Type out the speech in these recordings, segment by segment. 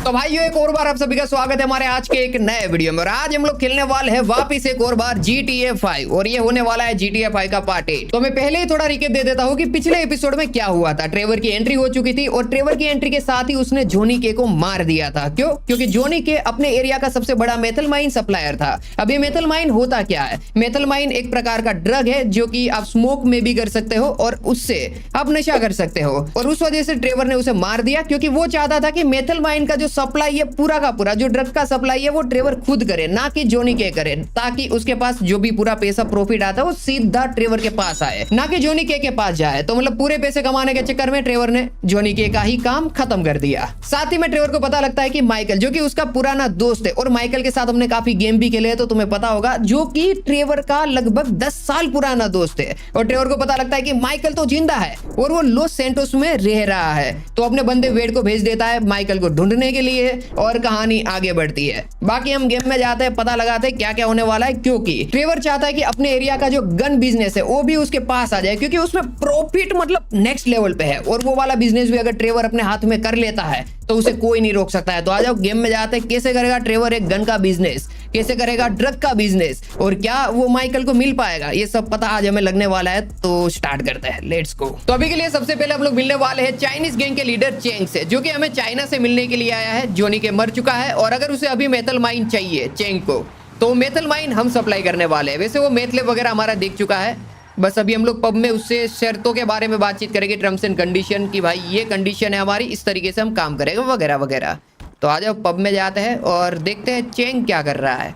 तो भाइयों एक और बार आप सभी का स्वागत है हमारे आज के एक नए वीडियो में। और आज हम लोग खेलने वाले हैं वापस एक और बार GTA 5 और ये होने वाला है GTA 5 का पार्ट 8। तो मैं पहले ही थोड़ा रिकेप दे देता हूँ कि पिछले एपिसोड में क्या हुआ था। ट्रेवर की एंट्री हो चुकी थी और ट्रेवर की एंट्री के साथ ही उसने जोनी के को मार दिया था। क्यों? क्योंकि जोनी के अपने एरिया का सबसे बड़ा मेथल माइन सप्लायर था। अब ये मेथल माइन होता क्या है? मेथल माइन एक प्रकार का ड्रग है जो कि आप स्मोक में भी कर सकते हो और उससे आप नशा कर सकते हो। और उस वजह से ट्रेवर ने उसे मार दिया क्योंकि वो चाहता था कि मेथल माइन का जो सप्लाई है पूरा का पूरा जो ड्रग का सप्लाई है वो ट्रेवर खुद करे, ना कि जोनी के करे, ताकि उसके पास जो भी पूरा पैसा प्रॉफिट आता है वो सीधा ट्रेवर के पास आए, ना कि जोनी के पास जाए। तो मतलब पूरे पैसे कमाने के चक्कर में ट्रेवर ने जोनी के का ही काम खत्म कर दिया। साथ ही में ट्रेवर को पता लगता है कि माइकल जो कि उसका पुराना दोस्त है और माइकल के साथ हमने काफी गेम भी खेले हैं तो तुम्हें पता होगा, जो कि ट्रेवर का लगभग 10 साल पुराना दोस्त है। और ट्रेवर को पता लगता है कि माइकल तो जिंदा है और वो लॉस सैंटोस में रह रहा है। तो अपने बंदे वेड को भेज देता है माइकल को ढूंढने के लिए और कहानी आगे बढ़ती है। बाकी हम गेम में जाते हैं, पता लगाते हैं क्या क्या होने वाला है, क्योंकि ट्रेवर चाहता है कि अपने एरिया का जो गन बिजनेस है वो भी उसके पास आ जाए, क्योंकि उसमें प्रॉफिट मतलब नेक्स्ट लेवल पे है। और वो वाला बिजनेस भी अगर ट्रेवर अपने हाथ में कर लेता है तो उसे कोई नहीं रोक सकता है। तो आ जाओ गेम में जाते हैं, कैसे करेगा ट्रेवर एक गन का बिजनेस, कैसे करेगा ड्रग का बिजनेस और क्या वो माइकल को मिल पाएगा, ये सब पता आज हमें लगने वाला है। तो स्टार्ट करते हैं, लेट्स गो। तो अभी के लिए सबसे पहले हम लोग मिलने वाले हैं चाइनीज गैंग के लीडर चेंग से, जो कि हमें चाइना से मिलने के लिए आया है। जोनी के मर चुका है और अगर उसे अभी मेटल माइन चाहिए चेंग को, तो मेटल माइन हम सप्लाई करने वाले हैं। वैसे वो मेथले वगैरह हमारा देख चुका है, बस अभी हम लोग पब में उससे शर्तों के बारे में बातचीत करेंगे, टर्म्स एंड कंडीशन की, भाई ये कंडीशन है हमारी, इस तरीके से हम काम करेंगे वगैरह वगैरह। तो आ जाओ पब में जाते हैं और देखते हैं चेंग क्या कर रहा है।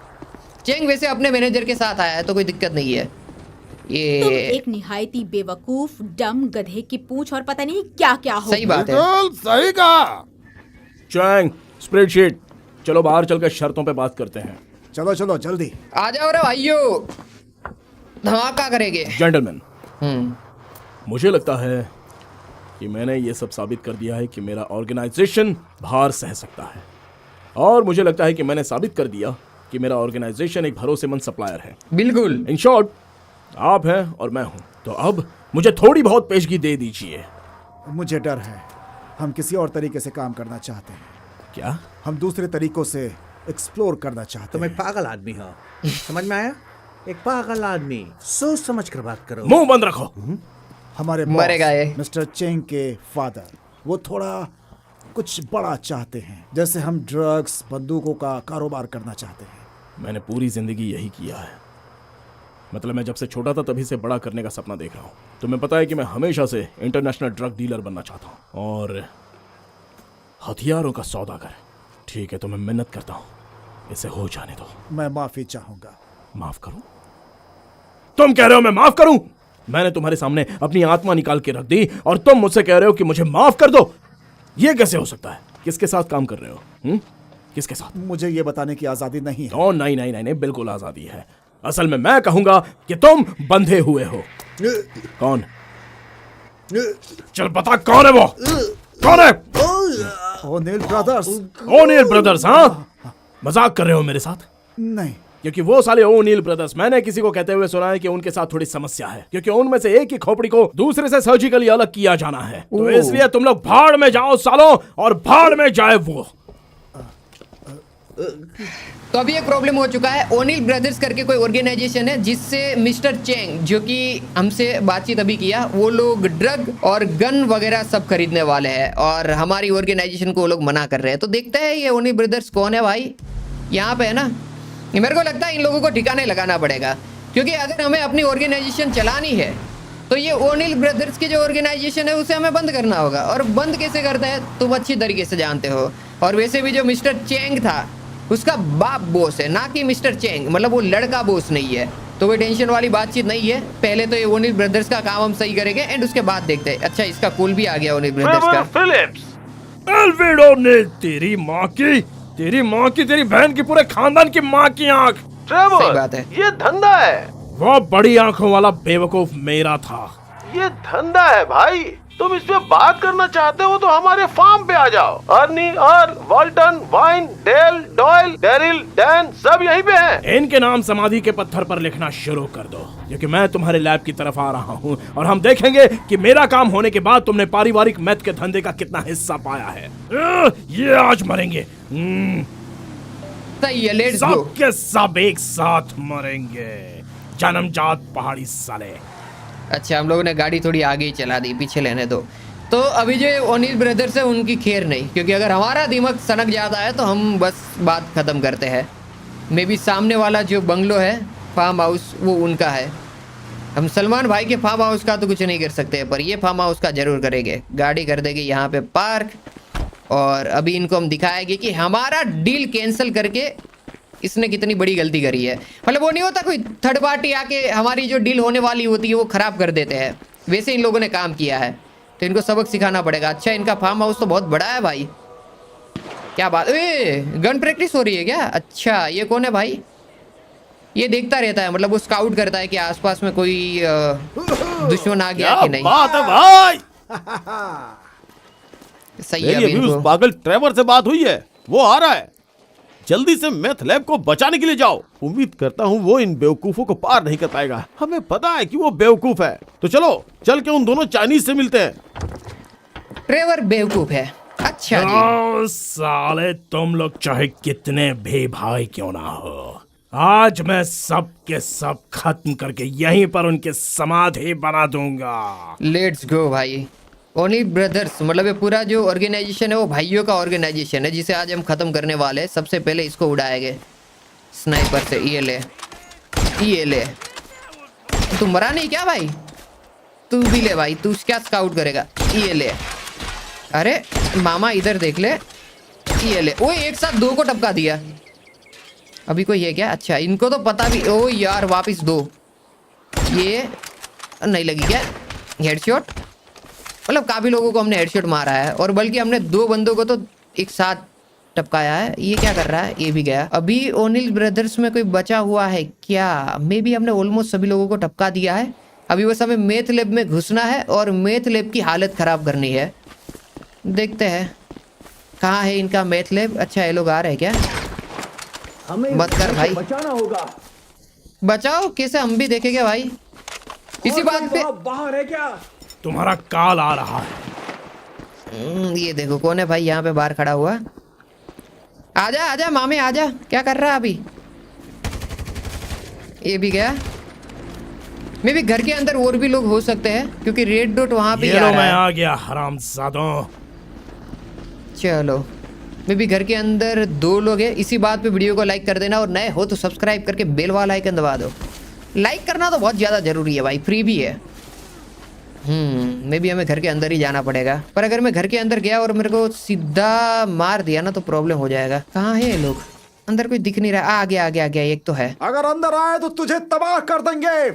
चेंग वैसे अपने मैनेजर के साथ आया है तो कोई दिक्कत नहीं है। ये तुम एक निहायती बेवकूफ डम गधे की पूंछ और पता नहीं क्या क्या हो। सही बात है। सही कहा। चैंग, स्प्रेडशीट, चलो बाहर चलकर शर्तों पे बात करते हैं। चलो चलो जल्दी आ जाओ रे भाइयों, धमाका करेंगे। जेंटलमैन, मुझे लगता है कि मैंने ये सब साबित कर दिया है कि मेरा ऑर्गेनाइजेशन भार सह सकता है, और मुझे लगता है कि मैंने साबित कर दिया कि मेरा ऑर्गेनाइजेशन एक भरोसेमंद सप्लायर है। बिल्कुल। इन शॉर्ट, आप हैं और मैं हूं, तो अब मुझे थोड़ी बहुत पेशगी दे दीजिए। मुझे डर है, हम किसी और तरीके से काम करना चाहते हैं। क्या? हम दूसरे तरीकों से एक्सप्लोर करना चाहते तुम हैं। एक पागल आदमी हो, समझ में आया? एक पागल आदमी, सोच समझ कर बात करो। मुंह बंद रखो। हमारे मरेगा ये। मिस्टर चेंग के फादर, वो थोड़ा कुछ बड़ा चाहते हैं, जैसे हम ड्रग्स बंदूकों का कारोबार करना चाहते हैं। मैंने पूरी जिंदगी यही किया है। मतलब मैं जब से छोटा था तभी से बड़ा करने का सपना देख रहा हूँ। तुम्हें पता है कि मैं हमेशा से इंटरनेशनल ड्रग डीलर बनना चाहता हूँ और हथियारों का सौदागर। ठीक है, तो मैं मेहनत करता हूँ, इसे हो जाने दो। मैं माफी चाहूंगा। माफ करूं? तुम कह रहे हो मैं माफ करूं? मैंने तुम्हारे सामने अपनी आत्मा निकाल के रख दी और तुम मुझसे कह रहे हो कि मुझे माफ कर दो? ये कैसे हो सकता है? किसके साथ काम कर रहे हो? किसके साथ? मुझे ये बताने की आजादी नहीं है। ओ नहीं नहीं नहीं नहीं, बिल्कुल आजादी है। असल में मैं कहूंगा कि तुम बंधे हुए हो। कौन? चल बता, कौन है वो? कौन है? O'Neill brothers. O'Neill brothers? हाँ, मजाक कर रहे हो मेरे साथ? नहीं, क्योंकि वो साले ओनिल ब्रदर्स, मैंने किसी को कहते हुए सुना है कि उनके साथ थोड़ी समस्या है, क्योंकि उनमें से एक ही खोपड़ी को दूसरे से सर्जिकली अलग किया जाना है। तो इसलिए तुम लोग भाड़ में जाओ सालों, और भाड़ में जाए वो। तो अभी एक प्रॉब्लम हो चुका है। ओनिल ब्रदर्स करके कोई ऑर्गेनाइजेशन है जिससे मिस्टर चेंग, जो कि हमसे बातचीत अभी किया, वो लोग ड्रग और गन वगैरह सब खरीदने वाले हैं और हमारी ऑर्गेनाइजेशन को वो लोग मना कर रहे हैं। तो देखते हैं ये ओनिल ब्रदर्स कौन है भाई, यहाँ पे है ना। मेरे को लगता है इन लोगों को ठिकाने लगाना पड़ेगा, क्योंकि अगर हमें अपनी ऑर्गेनाइजेशन चलानी है तो ये ओनिल ब्रदर्स की जो ऑर्गेनाइजेशन है उसे हमें बंद करना होगा। और बंद कैसे करता है तुम अच्छी तरीके से जानते हो। और वैसे भी जो मिस्टर चेंग था उसका बाप बॉस है, ना कि मिस्टर चेंग, मतलब वो लड़का बॉस नहीं है। तो वो टेंशन वाली बातचीत नहीं है। पहले तो ये ओनिल ब्रदर्स का काम हम सही करेंगे एंड उसके बाद देखते हैं। अच्छा, इसका कूल भी आ गया ओनिल ब्रदर्स का। फिलिप्स, एल्विड ओनिल, तेरी माँ की, तेरी बहन की, पूरे खानदान की माँ की आंख। सही बात है। ये धंधा है। वो बड़ी आंखों वाला बेवकूफ मेरा था। ये धंधा है भाई। तुम इस पे बात करना चाहते हो तो हमारे फार्म पे आ जाओ। Arnie, Earl, Walton, Wayne, Dale, Doyle, Daryl, Dan सब यहीं पे हैं। इनके नाम समाधि के पत्थर पर लिखना शुरू कर दो, क्योंकि मैं तुम्हारे लैब की तरफ आ रहा हूँ और हम देखेंगे कि मेरा काम होने के बाद तुमने पारिवारिक मैथ के धंधे का कितना हिस्सा पाया है। ये आज मरेंगे, सही है, लेट्स गो। सब के सब एक साथ मरेंगे, जन्मजात पहाड़ी साले। अच्छा, हम लोगों ने गाड़ी थोड़ी आगे ही चला दी, पीछे लेने दो। तो अभी जो ओनिल ब्रदर्स है उनकी खैर नहीं, क्योंकि अगर हमारा दिमाग सनक जाता है तो हम बस बात खत्म करते हैं। मे बी सामने वाला जो बंगलो है, फार्म हाउस, वो उनका है। हम सलमान भाई के फार्म हाउस का तो कुछ नहीं कर सकते, पर ये फार्म हाउस का जरूर करेंगे। गाड़ी कर देंगे यहाँ पे पार्क, और अभी इनको हम दिखाएंगे कि हमारा डील कैंसिल करके इसने कितनी बड़ी गलती करी है। मतलब वो नहीं होता कोई थर्ड पार्टी आके हमारी जो डील होने वाली होती है वो खराब कर देते हैं, वैसे इन लोगों ने काम किया है, तो इनको सबक सिखाना पड़ेगा। अच्छा, इनका फार्म हाउस तो बहुत बड़ा है भाई, क्या बात। गन प्रैक्टिस हो रही है क्या? अच्छा, ये कौन है भाई? ये देखता रहता है, मतलब वो स्काउट करता है कि आसपास में कोई दुश्मन आ गया क्या कि नहीं। बात है भाई। सही है। मेरी अभी अभी उस इनको पागल ट्रेवर से बात हुई है, वो आ रहा है। जल्दी से मेथ लैब को बचाने के लिए जाओ। उम्मीद करता हूँ वो इन बेवकूफों को पार नहीं कर पाएगा। हमें पता है कि वो बेवकूफ है, तो चलो चल के उन दोनों चाइनीज से मिलते हैं। ट्रेवर बेवकूफ है। अच्छा जी। ओ साले, तुम लोग चाहे कितने भी भाई क्यों ना हो, आज मैं सब के सब खत्म करके यहीं पर उनकी समाधि बना दूंगा। लेट्स गो भाई। ओनिल ब्रदर्स मतलब ये पूरा जो ऑर्गेनाइजेशन है वो भाइयों का ऑर्गेनाइजेशन है, जिसे आज हम खत्म करने वाले हैं। सबसे पहले इसको उड़ाएंगे स्नाइपर से। ये ले, ये ले। तू मरा नहीं क्या भाई? तू भी ले भाई, तू क्या स्काउट करेगा? ये ले। अरे मामा इधर देख ले, ये ले। ओए एक साथ दो को टपका दिया। अभी कोई है क्या? अच्छा, इनको तो पता भी। ओ यार, वापिस दो। ये नहीं लगी क्या हेडशॉट? मतलब काफी लोगों को हमने हेडशॉट मारा है, और बल्कि हमने दो बंदों को तो एक साथ टपकाया है। ये क्या कर रहा है? ये भी गया। अभी ओनिल ब्रदर्स में कोई बचा हुआ है क्या? मे बी हमने ऑलमोस्ट सभी लोगों को टपका दिया है। अभी बस हमें मेथ लैब में घुसना है और मेथ लैब की हालत खराब करनी है। देखते हैं कहाँ है इनका मेथ लैब। अच्छा, ये लोग आ रहे हैं क्या? मत कर भाई, बचाना होगा। बचाओ कैसे? हम भी देखेंगे भाई। इसी बात पे बाहर है क्या? तुम्हारा काल आ रहा है। ये देखो कौन है भाई यहाँ पे बाहर खड़ा हुआ। आजा आजा मामे आजा। क्या कर रहा है अभी? ये भी गया। मे भी घर के अंदर और भी लोग हो सकते हैं, क्योंकि रेड डॉट वहां पे ही आ रहा मैं है। आ गया हरामजादों। चलो, मे भी घर के अंदर दो लोग हैं। इसी बात पे वीडियो को लाइक कर देना, और नए हो तो सब्सक्राइब करके बेल वाला आइकन दबा दो। लाइक करना तो बहुत ज्यादा जरूरी है भाई, फ्री भी है। मे भी हमें घर के अंदर ही जाना पड़ेगा, पर अगर मैं घर के अंदर गया और मेरे को सीधा मार दिया ना तो प्रॉब्लम हो जाएगा। कहाँ है ये लोग? अंदर कोई दिख नहीं रहा। आ गया आ गया आ गया, एक तो है। अगर अंदर आए तो तुझे तबाह कर देंगे।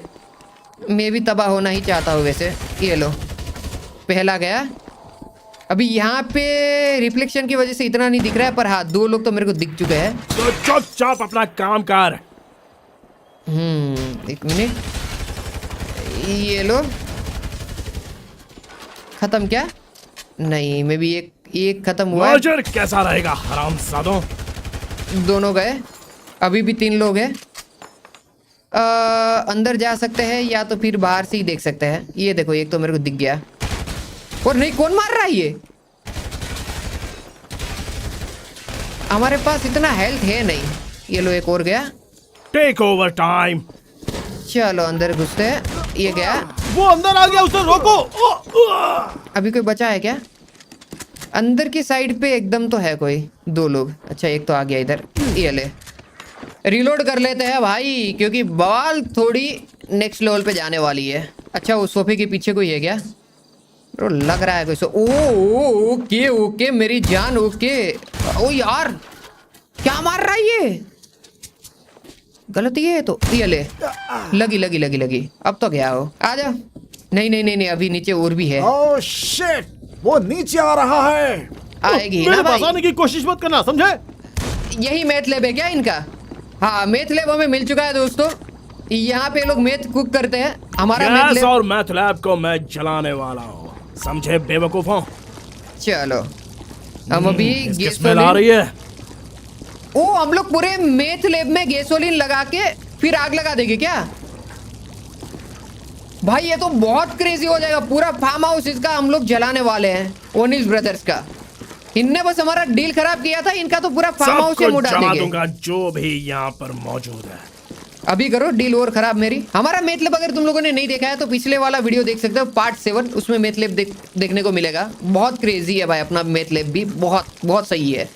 मैं भी तबाह होना ही चाहता हूँ वैसे। ये लो, पहला गया। अभी यहाँ पे रिफ्लेक्शन की वजह से इतना नहीं दिख रहा है, पर हाँ दो लोग तो मेरे को दिख चुके हैं। तो चुपचाप अपना काम कर। एक मिनट। ये लो, खत्म क्या? नहीं, मैं भी एक खत्म हुआ है। मर्जर कैसा रहेगा हरामजादों? दोनों गए। अभी भी 3 लोग हैं। अंदर जा सकते हैं या तो फिर बाहर से ही देख सकते हैं। ये देखो, एक तो मेरे को दिख गया। और नहीं, कौन मार रहा है ये? हमारे पास इतना हेल्थ है नहीं। ये लो, एक और गया। Take over time. चलो अंदर घुसते हैं। ये गया। वो अंदर आ गया, उसे रोको। अभी कोई बचा है क्या? अंदर की साइड पे एकदम तो है कोई। 2 लोग। अच्छा, एक तो आ गया इधर। ये ले, रिलोड कर लेते हैं भाई, क्योंकि बवाल थोड़ी नेक्स्ट लेवल पे जाने वाली है। अच्छा, उस सोफे के पीछे कोई है क्या? ब्रो लग रहा है कोई। ओके ओके मेरी जान, ओके। ओ यार, क्या मार रहा है ये? गलती है तो। ये ले, लगी लगी लगी लगी। अब तो गया हो। आ जा। नहीं नहीं नहीं नहीं, अभी नीचे और भी है। ओह शिट, वो नीचे आ रहा है। आएगी ना मेरे पास भाई। आने की कोशिश मत करना, समझे? यही मैथ लैब है क्या इनका? हाँ, मैथ लैब हमें मिल चुका है दोस्तों। यहाँ पे लोग मैथ कुक करते हैं। हमारा मैथ गैस लैब। और मैथ लैब को मैं जलाने वाला हूँ, समझे बेवकूफों? चलो, हम अभी इसकी स्मेल आ रही है। ओ, हम लोग पूरे मेथ लैब में गैसोलीन लगा के फिर आग लगा देंगे क्या? भाई ये तो बहुत क्रेजी हो जाएगा। पूरा फार्म हाउस इसका हम लोग जलाने वाले हैं, ओनिल ब्रदर्स का। इनने बस हमारा डील खराब किया था, इनका तो पूरा फार्म हाउस सबको हम उड़ा जला देंगे। दूंगा जो भी यहाँ पर मौजूद है। अभी करो डील और खराब मेरी। हमारा मेथलेब अगर तुम लोगों ने नहीं देखा है तो पिछले वाला वीडियो देख सकते हो, पार्ट 7, उसमें मेथलेब देखने को मिलेगा। बहुत क्रेजी है भाई अपना मेथलेब भी, बहुत बहुत सही है।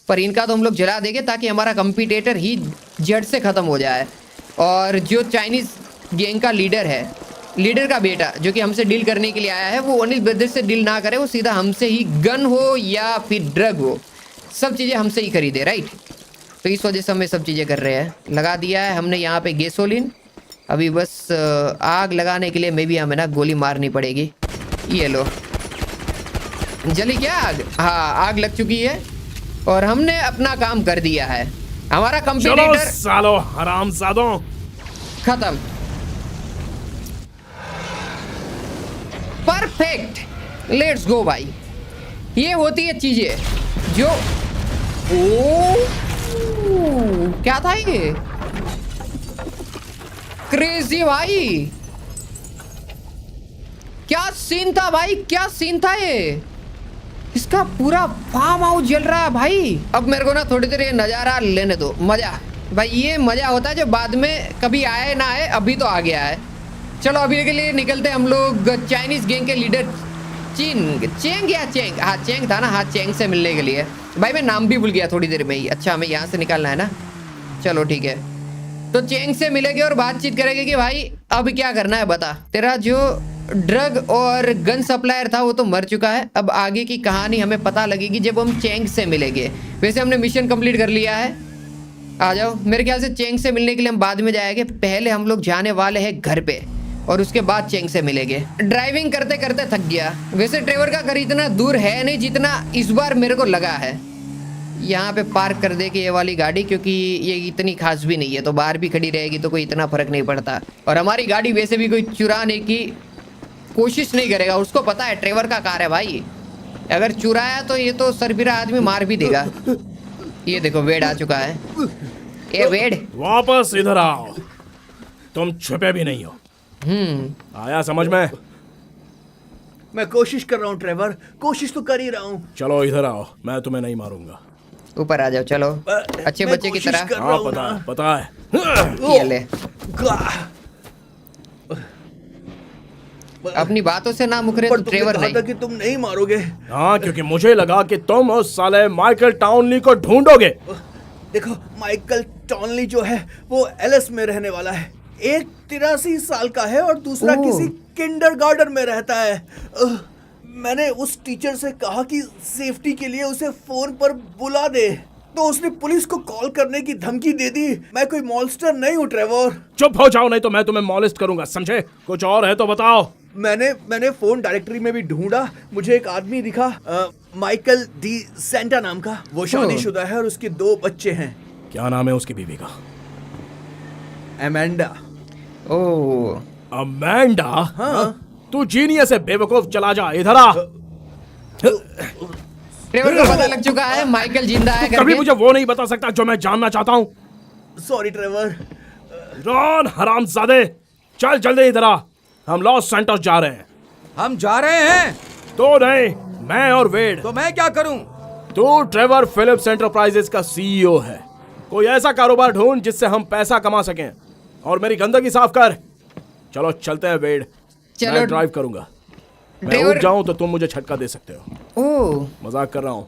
पर इनका तो हम लोग जला देंगे ताकि हमारा कंपटीटर ही जड़ से खत्म हो जाए। और जो चाइनीज गैंग का लीडर है, लीडर का बेटा जो कि हमसे डील करने के लिए आया है, वो अनिल ब्रदर्स से डील ना करे, वो सीधा हमसे ही गन हो या फिर ड्रग हो, सब चीज़ें हमसे ही खरीदे, राइट। तो इस वजह से हम ये सब चीज़ें कर रहे हैं। लगा दिया है हमने यहाँ पे गैसोलीन। अभी बस आग लगाने के लिए मे भी हमें ना गोली मारनी पड़ेगी। ये लो, जली क्या आग? हाँ, आग लग चुकी है और हमने अपना काम कर दिया है। हमारा चलो कंपटीटर सालो हरामजादों। खत्म। परफेक्ट, लेट्स गो भाई। ये होती है चीजें जो क्या था ये? क्रेजी भाई, क्या सीन था भाई, क्या सीन था ये। इसका पूरा फार्म हाउस जल रहा है भाई। अब मेरे को ना थोड़ी देर ये नज़ारा लेने दो, मजा भाई। ये मजा होता है जो बाद में कभी आए ना आए, अभी तो आ गया है। चलो अभी के लिए निकलते हैं हम लोग चाइनीज गैंग के लीडर चेंग या चेंग, हाँ चेंग था ना, हाँ चेंग से मिलने के लिए। भाई मैं नाम भी भूल गया थोड़ी देर में ही। अच्छा हमें यहाँ से निकलना है ना, चलो ठीक है। तो चेंग से मिलेंगे और बातचीत करेंगे कि भाई अब क्या करना है, बता। तेरा जो ड्रग और गन सप्लायर था वो तो मर चुका है, अब आगे की कहानी हमें पता लगेगी जब हम चेंग से मिलेंगे। वैसे हमने मिशन कंप्लीट कर लिया है। आ जाओ, मेरे ख्याल से चेंग से मिलने के लिए हम बाद में जाएंगे। पहले हम लोग जाने वाले हैं घर पे और उसके बाद चेंग से मिलेंगे। ड्राइविंग करते करते थक गया। वैसे ट्रेवर का घर इतना दूर है नहीं जितना इस बार मेरे को लगा है। यहाँ पे पार्क कर दे के ये वाली गाड़ी, क्योंकि ये इतनी खास भी नहीं है, तो बाहर भी खड़ी रहेगी तो कोई इतना फर्क नहीं पड़ता। और हमारी गाड़ी वैसे भी कोई चुराने की कोशिश नहीं करेगा, उसको पता है ट्रेवर का कार है भाई। अगर चुराया तो ये तो सरफिरा आदमी मार भी देगा। ये देखो वेड आ चुका है। ए वेड, वापस इधर आओ, तुम छुपे भी नहीं हो। आया समझ में? मैं कोशिश कर रहा हूँ ट्रेवर, कोशिश तो कर ही रहा हूँ। चलो इधर आओ, मैं तुम्हें नहीं मारूंगा। ऊपर आ जाओ, चलो अच्छे मैं बच्चे की कोशिश तरह। कर रहा हाँ हूँ पता ना। है, पता है। ये ले, अपनी बातों से ना मुकरे पर तो तुमने ट्रेवर कहा था नहीं। कि तुम नहीं मारोगे। हाँ, क्योंकि मुझे लगा कि तुम उस साले माइकल टाउनली को ढूंढोगे। देखो माइकल टॉनली जो है वो एलिस में रहने वाला है। एक 83 साल का है और दूसरा ओह। किसी किंडरगार्टन में रहता है। मैंने उस टीचर से कहा कि सेफ्टी के लिए उसे फोन पर बुला दे, तो उसने पुलिस को कॉल करने की धमकी दे दी। मैं कोई मॉन्स्टर नहीं हूँ ट्रेवर। चुप हो जाओ नहीं तो मैं तुम्हें मॉलेस्ट करूंगा, समझे? कुछ और है तो बताओ। मैंने फोन डायरेक्टरी में भी ढूंढा, मुझे एक आदमी दिखा, माइकल डी सेंटा नाम का। वो शादीशुदा है और उसके 2 बच्चे हैं। क्या नाम है उसकी बीवी का? एमेंडा। ओह, अमेंडा? हाँ। तू जीनियस है बेवकूफ, चला जा, इधर आ। ट्रेवर को पता लग चुका है माइकल जिंदा है कभी करके। मुझे वो नहीं बता सकता जो मैं जानना चाहता हूँ। Sorry Trevor. रॉन हरामजादे, चल जल्दी इधर आ, हम लॉस सैंटोस जा रहे हैं। हम जा रहे हैं तो नहीं, मैं और वेड। तो मैं क्या करूं? तू ट्रेवर फिलिप्स एंटरप्राइजेस का सीईओ है। कोई ऐसा कारोबार ढूंढ जिससे हम पैसा कमा सकें, और मेरी गंदगी साफ कर। चलो चलते हैं वेड, चलो। मैं ड्राइव करूंगा। मैं ड्राइवर- उठ जाऊं तो तुम मुझे झटका दे सकते हो। ओह, मजाक कर रहा हूं।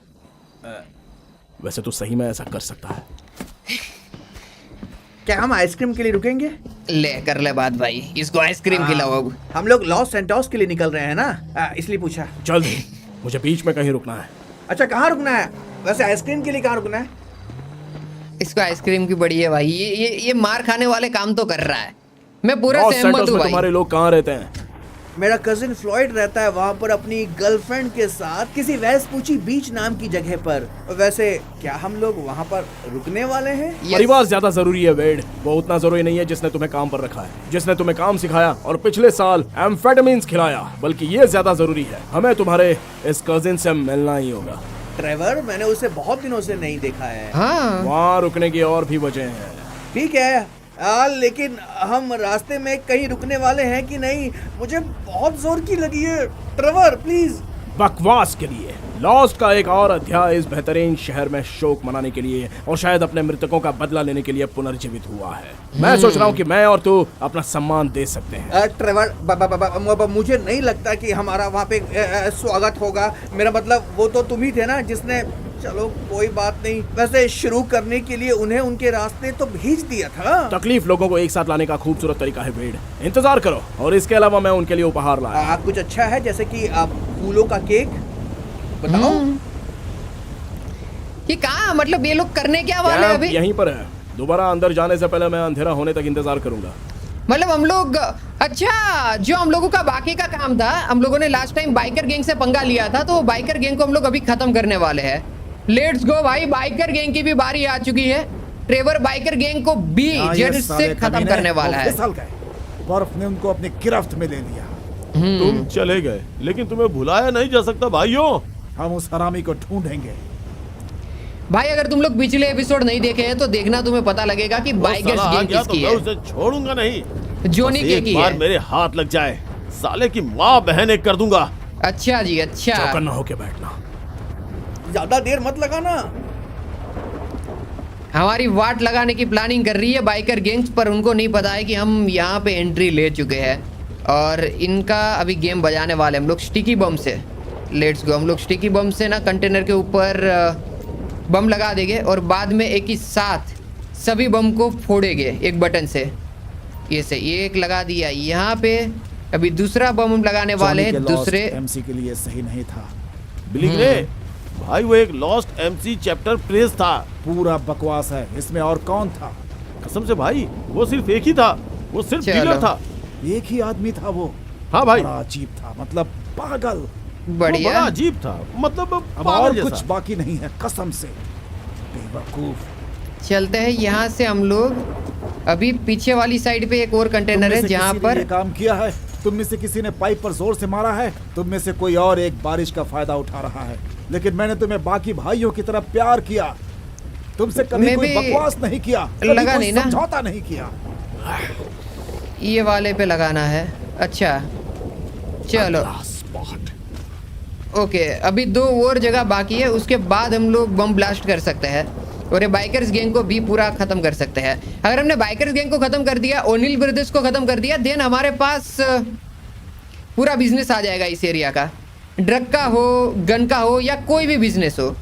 वैसे तो सही में ऐसा कर सकता है। क्या हम आइसक्रीम के लिए रुकेंगे? ले कर ले बात भाई, इसको आइसक्रीम खिलाओ अब। हम लोग लॉस सेंटोस के लिए निकल रहे हैं ना, इसलिए पूछा। जल्दी, मुझे बीच में कहीं रुकना है। अच्छा कहाँ रुकना है? वैसे आइसक्रीम के लिए कहाँ रुकना है? इसको आइसक्रीम की बड़ी है भाई। ये मार खाने वाले काम तो कर रहा है। मैं पूरा लॉस सहमत सैंटोस हूँ में भाई। तुम्हारे लोग कहाँ रहते हैं? मेरा कजिन फ्लॉयड रहता है वहाँ पर अपनी गर्लफ्रेंड के साथ किसी वेस्पूची बीच नाम की जगह पर। वैसे क्या हम लोग वहाँ पर रुकने वाले हैं? Yes. परिवार ज्यादा जरूरी है वेड, वो उतना जरूरी नहीं है जिसने तुम्हें काम पर रखा है, जिसने तुम्हें काम सिखाया और पिछले साल एम्फेटामिन्स खिलाया। बल्कि ये ज्यादा जरूरी है, हमें तुम्हारे इस कजिन से मिलना ही होगा। ट्रेवर, मैंने उसे बहुत दिनों से नहीं देखा है। हाँ, वहाँ रुकने की और भी वजह है। ठीक है, लेकिन हम रास्ते में कहीं रुकने वाले हैं कि नहीं? मुझे बहुत जोर की लगी है ट्रेवर, प्लीज। बकवास के लिए। लॉस्ट का एक और अध्याय इस बेहतरीन शहर में शोक मनाने के लिए और शायद अपने मृतकों का बदला लेने के लिए पुनर्जीवित हुआ है। मैं सोच रहा हूँ कि मैं और तू अपना सम्मान दे सकते हैं। ट्रेवर, मुझे नहीं लगता कि हमारा वहाँ पे स्वागत होगा। मेरा मतलब वो तो तुम ही थे ना जिसने, चलो कोई बात नहीं, वैसे शुरू करने के लिए उन्हें उनके रास्ते तो भेज दिया था। तकलीफ लोगों को एक साथ लाने का खूबसूरत तरीका है वेड, इंतजार करो। और इसके अलावा मैं उनके लिए उपहार लाया। कुछ अच्छा है, जैसे कि फूलों का केक, बताओ। ये कहाँ, मतलब ये लोग करने क्या वाले हैं क्या अभी? यहीं पर है। दोबारा अंदर जाने से पहले मैं अंधेरा होने तक इंतजार करूंगा। मतलब हम लोग, अच्छा, जो हम लोगों का बाकी का काम था, हम लोगों ने लास्ट टाइम बाइकर गैंग से पंगा लिया था, तो बाइकर गैंग को हम लोग अभी खत्म करने वाले हैं। लेट्स गो भाई, बाइकर गैंग की भी बारी आ चुकी है। ट्रेवर बाइकर गैंग को भी जड़ से खत्म करने वाला है। बर्फ ने उनको अपनी गिरफ्त में ले लिया। तुम चले गए, लेकिन तुम्हें भुलाया नहीं जा सकता भाइयों। हम उस हरामी को ढूंढेंगे। भाई अगर तुम लोग पिछले एपिसोड नहीं देखे हैं तो देखना, तुम्हें पता लगेगा कि वो बाइकर्स साला आ गैंग गया तो किसकी मैं है। उसे छोड़ूंगा नहीं। जोनी बस के एक की बार है। मेरे हाथ लग जाए, साले की माँ बहन एक कर दूंगा। अच्छा जी, अच्छा। चौकन्ना ना होके बैठना। ज्यादा देर मत लगाना। हमारी वाट लगाने की प्लानिंग कर रही है बाइकर गैंग्स, पर उनको नहीं पता है कि हम यहाँ पे एंट्री ले चुके हैं और इनका अभी गेम बजाने वाले हम लोग स्टिकी बम से। लेट्स गो, हम लोग स्टिकी बम से ना कंटेनर के ऊपर बम लगा देंगे और बाद में एक ही साथ सभी बम को फोड़ेंगे एक बटन से। ये एक लगा दिया यहाँ पे। अभी दूसरा बम हम लगाने वाले हैं दूसरे। एमसी के लिए सही नहीं था। बिलिग्रे भाई, वो एक लॉस्ट एमसी चैप्टर प्लेस था। पूरा बकवास है, इसमें और कौन था? कसम से भाई, वो सिर्फ एक ही था। वो सिर्फ चलो। डीलर था। एक ही आदमी था वो। हाँ भाई, बड़ा अजीब था, मतलब पागल। वो बड़ा बढ़िया। अजीब था, मतलब अब पागल और जैसा। कुछ बाकी नहीं है, कसम से। बेवकूफ। चलते हैं यहाँ से हम लोग। अभी पीछे वाली साइड पे एक और कंटेनर तुम में है से जहाँ किसी ने पर ये काम किया है? तुम में से किसी ने पाइप पर जोर से मारा है? तुम में से कोई और एक बारिश का फायदा उठा रहा है, लेकिन मैंने तुम्हें बाकी भाइयों की तरह प्यार किया। तुमसे कभी मैं कोई भी बकवास नहीं किया, कभी लगा कोई नहीं ना। समझौता नहीं किया। ये वाले पे लगाना है। अच्छा चलो, ओके। अभी दो और जगह बाकी है, उसके बाद हम लोग बम ब्लास्ट कर सकते हैं और ये बाइकर्स गैंग को भी पूरा खत्म कर सकते हैं। अगर हमने बाइकर्स गैंग को खत्म कर दिया, ओनिल ब्रदर्स को खत्म कर दिया, देन हमारे पास पूरा बिजनेस आ जाएगा इस एरिया का। ड्रग का हो, गन का हो या कोई भी बिजनेस हो,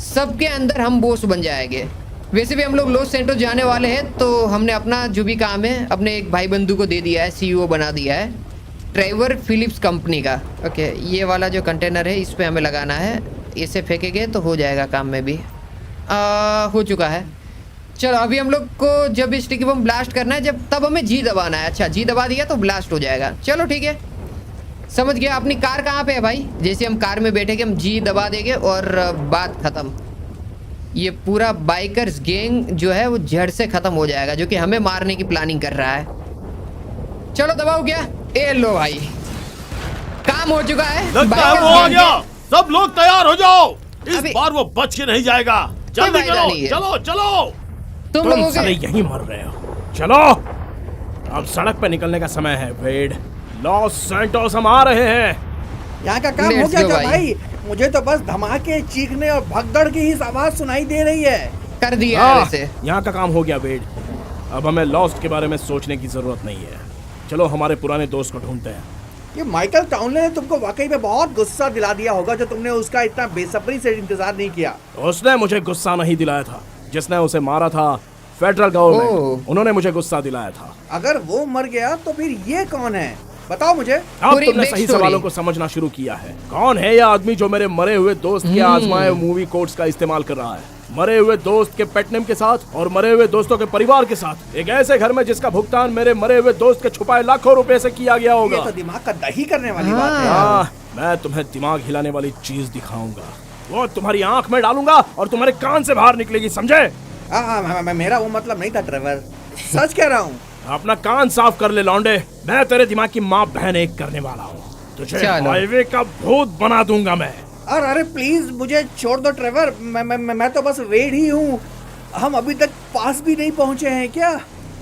सबके अंदर हम बॉस बन जाएंगे। वैसे भी हम लोग लॉस सेंटोस जाने वाले हैं, तो हमने अपना जो भी काम है अपने एक भाई बंधु को दे दिया है, सीईओ बना दिया है, ट्रेवर फिलिप्स कंपनी का। ओके, ये वाला जो कंटेनर है इस पे हमें लगाना है। इसे फेंकेंगे तो हो जाएगा काम में भी। हो चुका है। चलो अभी हम लोग को जब स्टिकी बम ब्लास्ट करना है, जब तब हमें जी दबाना है। अच्छा, जी दबा दिया तो ब्लास्ट हो जाएगा। चलो ठीक है, समझ गया। अपनी कार कहाँ पे है भाई? जैसे हम कार में बैठेंगे हम जी दबा देंगे और बात खत्म। ये पूरा बाइकर्स गैंग जो है वो जड़ से खत्म हो जाएगा, जो कि हमें मारने की प्लानिंग कर रहा है। चलो दबाओ क्या? ए लो भाई, काम हो चुका है। लगता है Bikers वो आ gang गया। सब लोग तैयार हो जाओ, इस अभी- बार वो बच के नहीं जाएगा। जल्दी फायदा करो, नहीं है। चलो चलो। तुम तुम लोगों साले के यहीं मर रहे हो। चलो अब सड़क पे निकलने का समय है वेड। लॉस सैंटोस हम आ रहे हैं। यहाँ का काम हो Let's गया go क्या भाई। भाई? मुझे तो बस धमाके, चीखने और भगदड़ की ही आवाज सुनाई दे रही है। कर दिया है हाँ, वैसे। यहाँ का काम हो गया वेड। अब हमें लॉस्ट के बारे में सोचने की जरूरत नहीं है। चलो हमारे पुराने दोस्त को ढूंढते हैं। ये माइकल टाउनले ने तुमको वाकई में बहुत गुस्सा दिला दिया होगा, जो तुमने उसका इतना बेसब्री से इंतजार नहीं किया। उसने मुझे गुस्सा नहीं दिलाया था, जिसने उसे मारा था फेडरल ओह। गवर्नमेंट, उन्होंने मुझे गुस्सा दिलाया था। अगर वो मर गया तो फिर ये कौन है? बताओ मुझे। अब पूरी तुमने back सही story। सवालों को समझना शुरू किया है। कौन है यह आदमी जो मेरे मरे हुए दोस्त के आजमाए मूवी कोड्स का इस्तेमाल कर रहा है? मरे हुए दोस्त के पेट नेम के साथ और मरे हुए दोस्तों के परिवार के साथ, एक ऐसे घर में जिसका भुगतान मेरे मरे हुए दोस्त के छुपाए लाखों रुपए से किया गया ये होगा। तो दिमाग का दही करने वाली बात है। हाँ, मैं तुम्हें दिमाग हिलाने वाली चीज दिखाऊंगा। वो तुम्हारी आंख में डालूंगा और तुम्हारे कान से बाहर निकलेगी, समझे? मेरा वो मतलब नहीं था ट्रेवर, सच कह रहा हूँ। अपना कान साफ कर ले लौंडे। मैं तेरे दिमाग की माँ बहन एक करने वाला हूँ। तुझे चलो। हाईवे का भूत बना दूंगा मैं। अरे प्लीज मुझे छोड़ दो ट्रेवर, मैं तो बस वेड ही हूँ। हम अभी तक पास भी नहीं पहुँचे हैं क्या?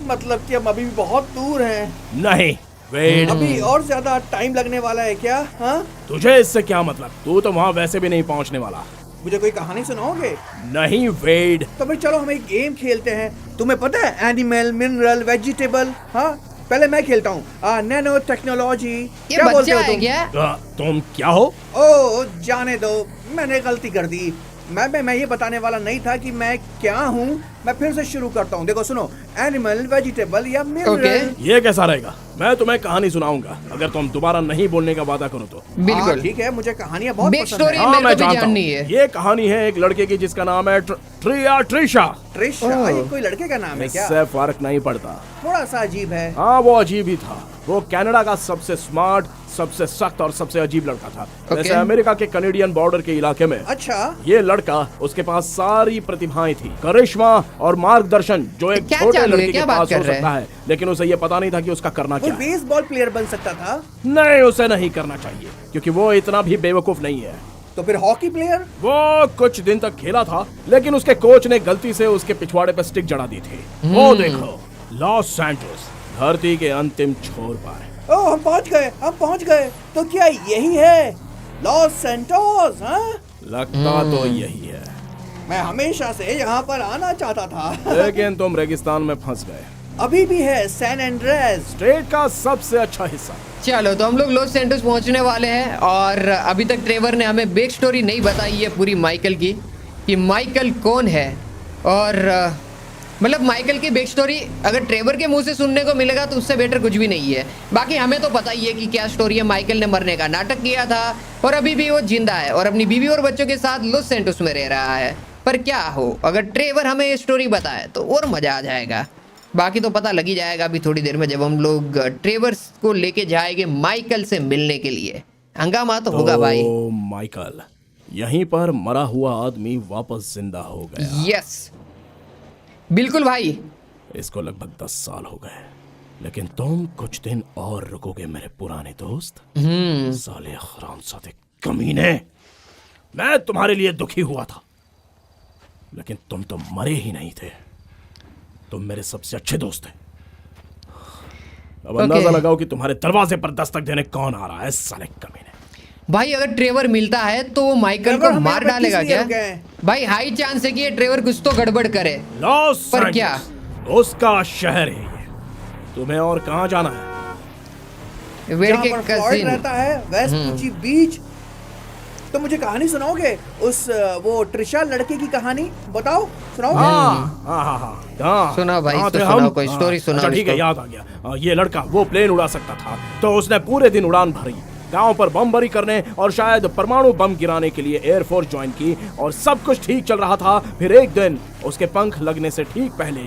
मतलब कि हम अभी भी बहुत दूर हैं। नहीं, वेड, अभी और ज्यादा टाइम लगने वाला है क्या? हाँ, तुझे इससे क्या मतलब? तू तो वहां वैसे भी नहीं पहुंचने वाला। मुझे कोई कहानी सुनाओगे? नहीं वेड, तो फिर चलो हम एक गेम खेलते हैं। तुम्हें पता है एनिमल, मिनरल, वेजिटेबल। हाँ, पहले मैं खेलता हूँ। Nano technology. ये क्या बोलते बच्चा हो है तुम? क्या? तुम क्या हो? ओ जाने दो, मैंने गलती कर दी। मैं ये बताने वाला नहीं था कि मैं क्या हूँ। मैं फिर से शुरू करता हूँ। देखो सुनो, एनिमल, वेजिटेबल या मिनरल। ये कैसा रहेगा? मैं तुम्हें कहानी सुनाऊंगा अगर तुम दोबारा नहीं बोलने का वादा करो तो। बिल्कुल। ठीक है, मुझे कहानियाँ बहुत Big पसंद story है। हाँ, मेरे मैं को भी जानता हूँ। जाननी है। ये कहानी है एक लड़के की जिसका नाम है ट्रिशा। ट्रिशा, ये कोई लड़के का नाम है क्या? इससे फर्क नहीं पड़ता। थोड़ा सा अजीब है। हाँ, वो अजीब ही था। वो कनाडा का सबसे स्मार्ट, सबसे सख्त और सबसे अजीब लड़का था। जैसे अमेरिका के कनेडियन बॉर्डर के इलाके में अच्छा, ये लड़का, उसके पास सारी प्रतिभाएं थी, करिश्मा और मार्गदर्शन जो एक क्या छोटे चालू है? लड़के क्या के बात पास कर हो रहे सकता है, लेकिन उसे ये पता नहीं था कि उसका करना वो क्या है। बेसबॉल प्लेयर बन सकता था। नहीं, उसे नहीं करना चाहिए क्योंकि वो इतना भी बेवकूफ नहीं है। तो फिर हॉकी प्लेयर? वो कुछ दिन तक खेला था, लेकिन उसके कोच ने गलती से उसके पिछवाड़े पर स्टिक जड़ा दी थी। वो देखो, लॉस सैंटोस, धरती के अंतिम छोर पर। ओह, हम पहुंच गए। तो क्या यही है लॉस सैंटोस? हाँ, लगता तो यही है, मैं हमेशा से यहाँ पर आना चाहता था। लेकिन तुम रेगिस्तान में फंस गए। अभी भी है सैन एंड्रेस। स्टेट का सबसे अच्छा हिस्सा। चलो तो हम लोग लॉस सैंटोस पहुंचने वाले हैं और अभी तक ट्रेवर ने हमें बैक स्टोरी नहीं बताई है पूरी माइकल की, कि माइकल कौन है। और मतलब माइकल की बैक स्टोरी अगर ट्रेवर के मुंह से सुनने को मिलेगा तो उससे बेटर कुछ भी नहीं है। बाकी हमें तो पता ही है कि क्या स्टोरी है। माइकल ने मरने का नाटक किया था और अभी भी वो जिंदा है और अपनी बीवी और बच्चों के साथ लॉस सैंटोस में रह रहा है। पर क्या हो, अगर ट्रेवर हमें ये स्टोरी बताए तो और मजा आ जाएगा। बाकी तो पता लग ही जाएगा अभी थोड़ी देर में, जब हम लोग ट्रेवर को लेके जाएंगे माइकल से मिलने के लिए। हंगामा तो होगा भाई। ओ माइकल, यहीं पर मरा हुआ आदमी वापस जिंदा हो गया। यस बिल्कुल भाई। इसको लगभग 10 साल हो गए, लेकिन तुम कुछ दिन और रुकोगे मेरे पुराने दोस्त। साले हरामजादे कमीने, मैं तुम्हारे लिए दुखी हुआ था, लेकिन तुम तो मरे ही नहीं थे। तुम मेरे सबसे अच्छे दोस्त थे। अब अंदाजा लगाओ कि तुम्हारे दरवाजे पर दस्तक देने कौन आ रहा है, साले कमीने। भाई अगर ट्रेवर मिलता है तो वो माइकल ट्रेवर को हमें मार यहाँ पे डालेगा किस लिए क्या? रुके हैं? भाई हाई चांस है कि ये ट्रेवर कुछ तो गड़बड़ करे। लॉस पर क्या? सैंटोस, उसका शहर है ये। तुम्हें और कहाँ जाना है? वेड जहाँ के पर फ्लॉयड कजिन। रहता है, वेस्ट पुची बीच। तो मुझे कहानी सुनाओगे उस वो ट्रिशा लड़के की कहानी? बताओ, सुनाओगे? हाँ। सुनाओ भाई, कहाँ तो थे सुनाओ, हम? कोई स्टोरी अच्छा, सुनाओ ठीक है, इसको। याद आ गया। ये लड़का वो प्लेन उड़ा सकता था, तो उसने पूरे दिन उड़ान भरी, गांव पर बमबारी करने और शायद परमाणु बम गिराने के लिए एयरफोर्स ज्वाइन की, और सब कुछ ठीक चल रहा था। फिर एक दिन उसके पंख लगने से ठीक पहले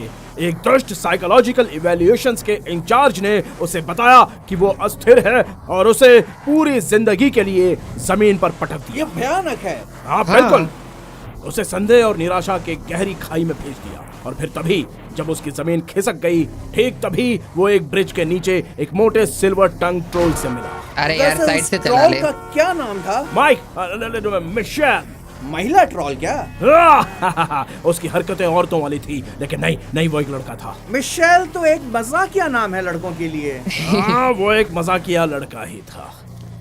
एक दुष्ट साइकोलॉजिकल इवैल्यूएशंस के इंचार्ज ने उसे बताया कि वो अस्थिर है और उसे पूरी जिंदगी के लिए जमीन पर पटक दिया। ये भयानक है। हाँ बिल्कुल। उसे संदेह और निराशा के गहरी खाई में भेज दिया, और फिर तभी जब उसकी जमीन खिसक गई, ठीक तभी वो एक ब्रिज के नीचे एक मोटे सिल्वर टंग ट्रोल से मिला। अरे यार वैसे साइड उस से चला ट्रॉल ले। का क्या नाम था? Mic, Michel. महिला ट्रॉल क्या? उसकी हरकतें औरतों वाली थी, लेकिन नहीं, वो एक लड़का था। मिशेल तो एक मजाकिया नाम है लड़कों के लिए। हाँ, वो एक मजाकिया लड़का ही था।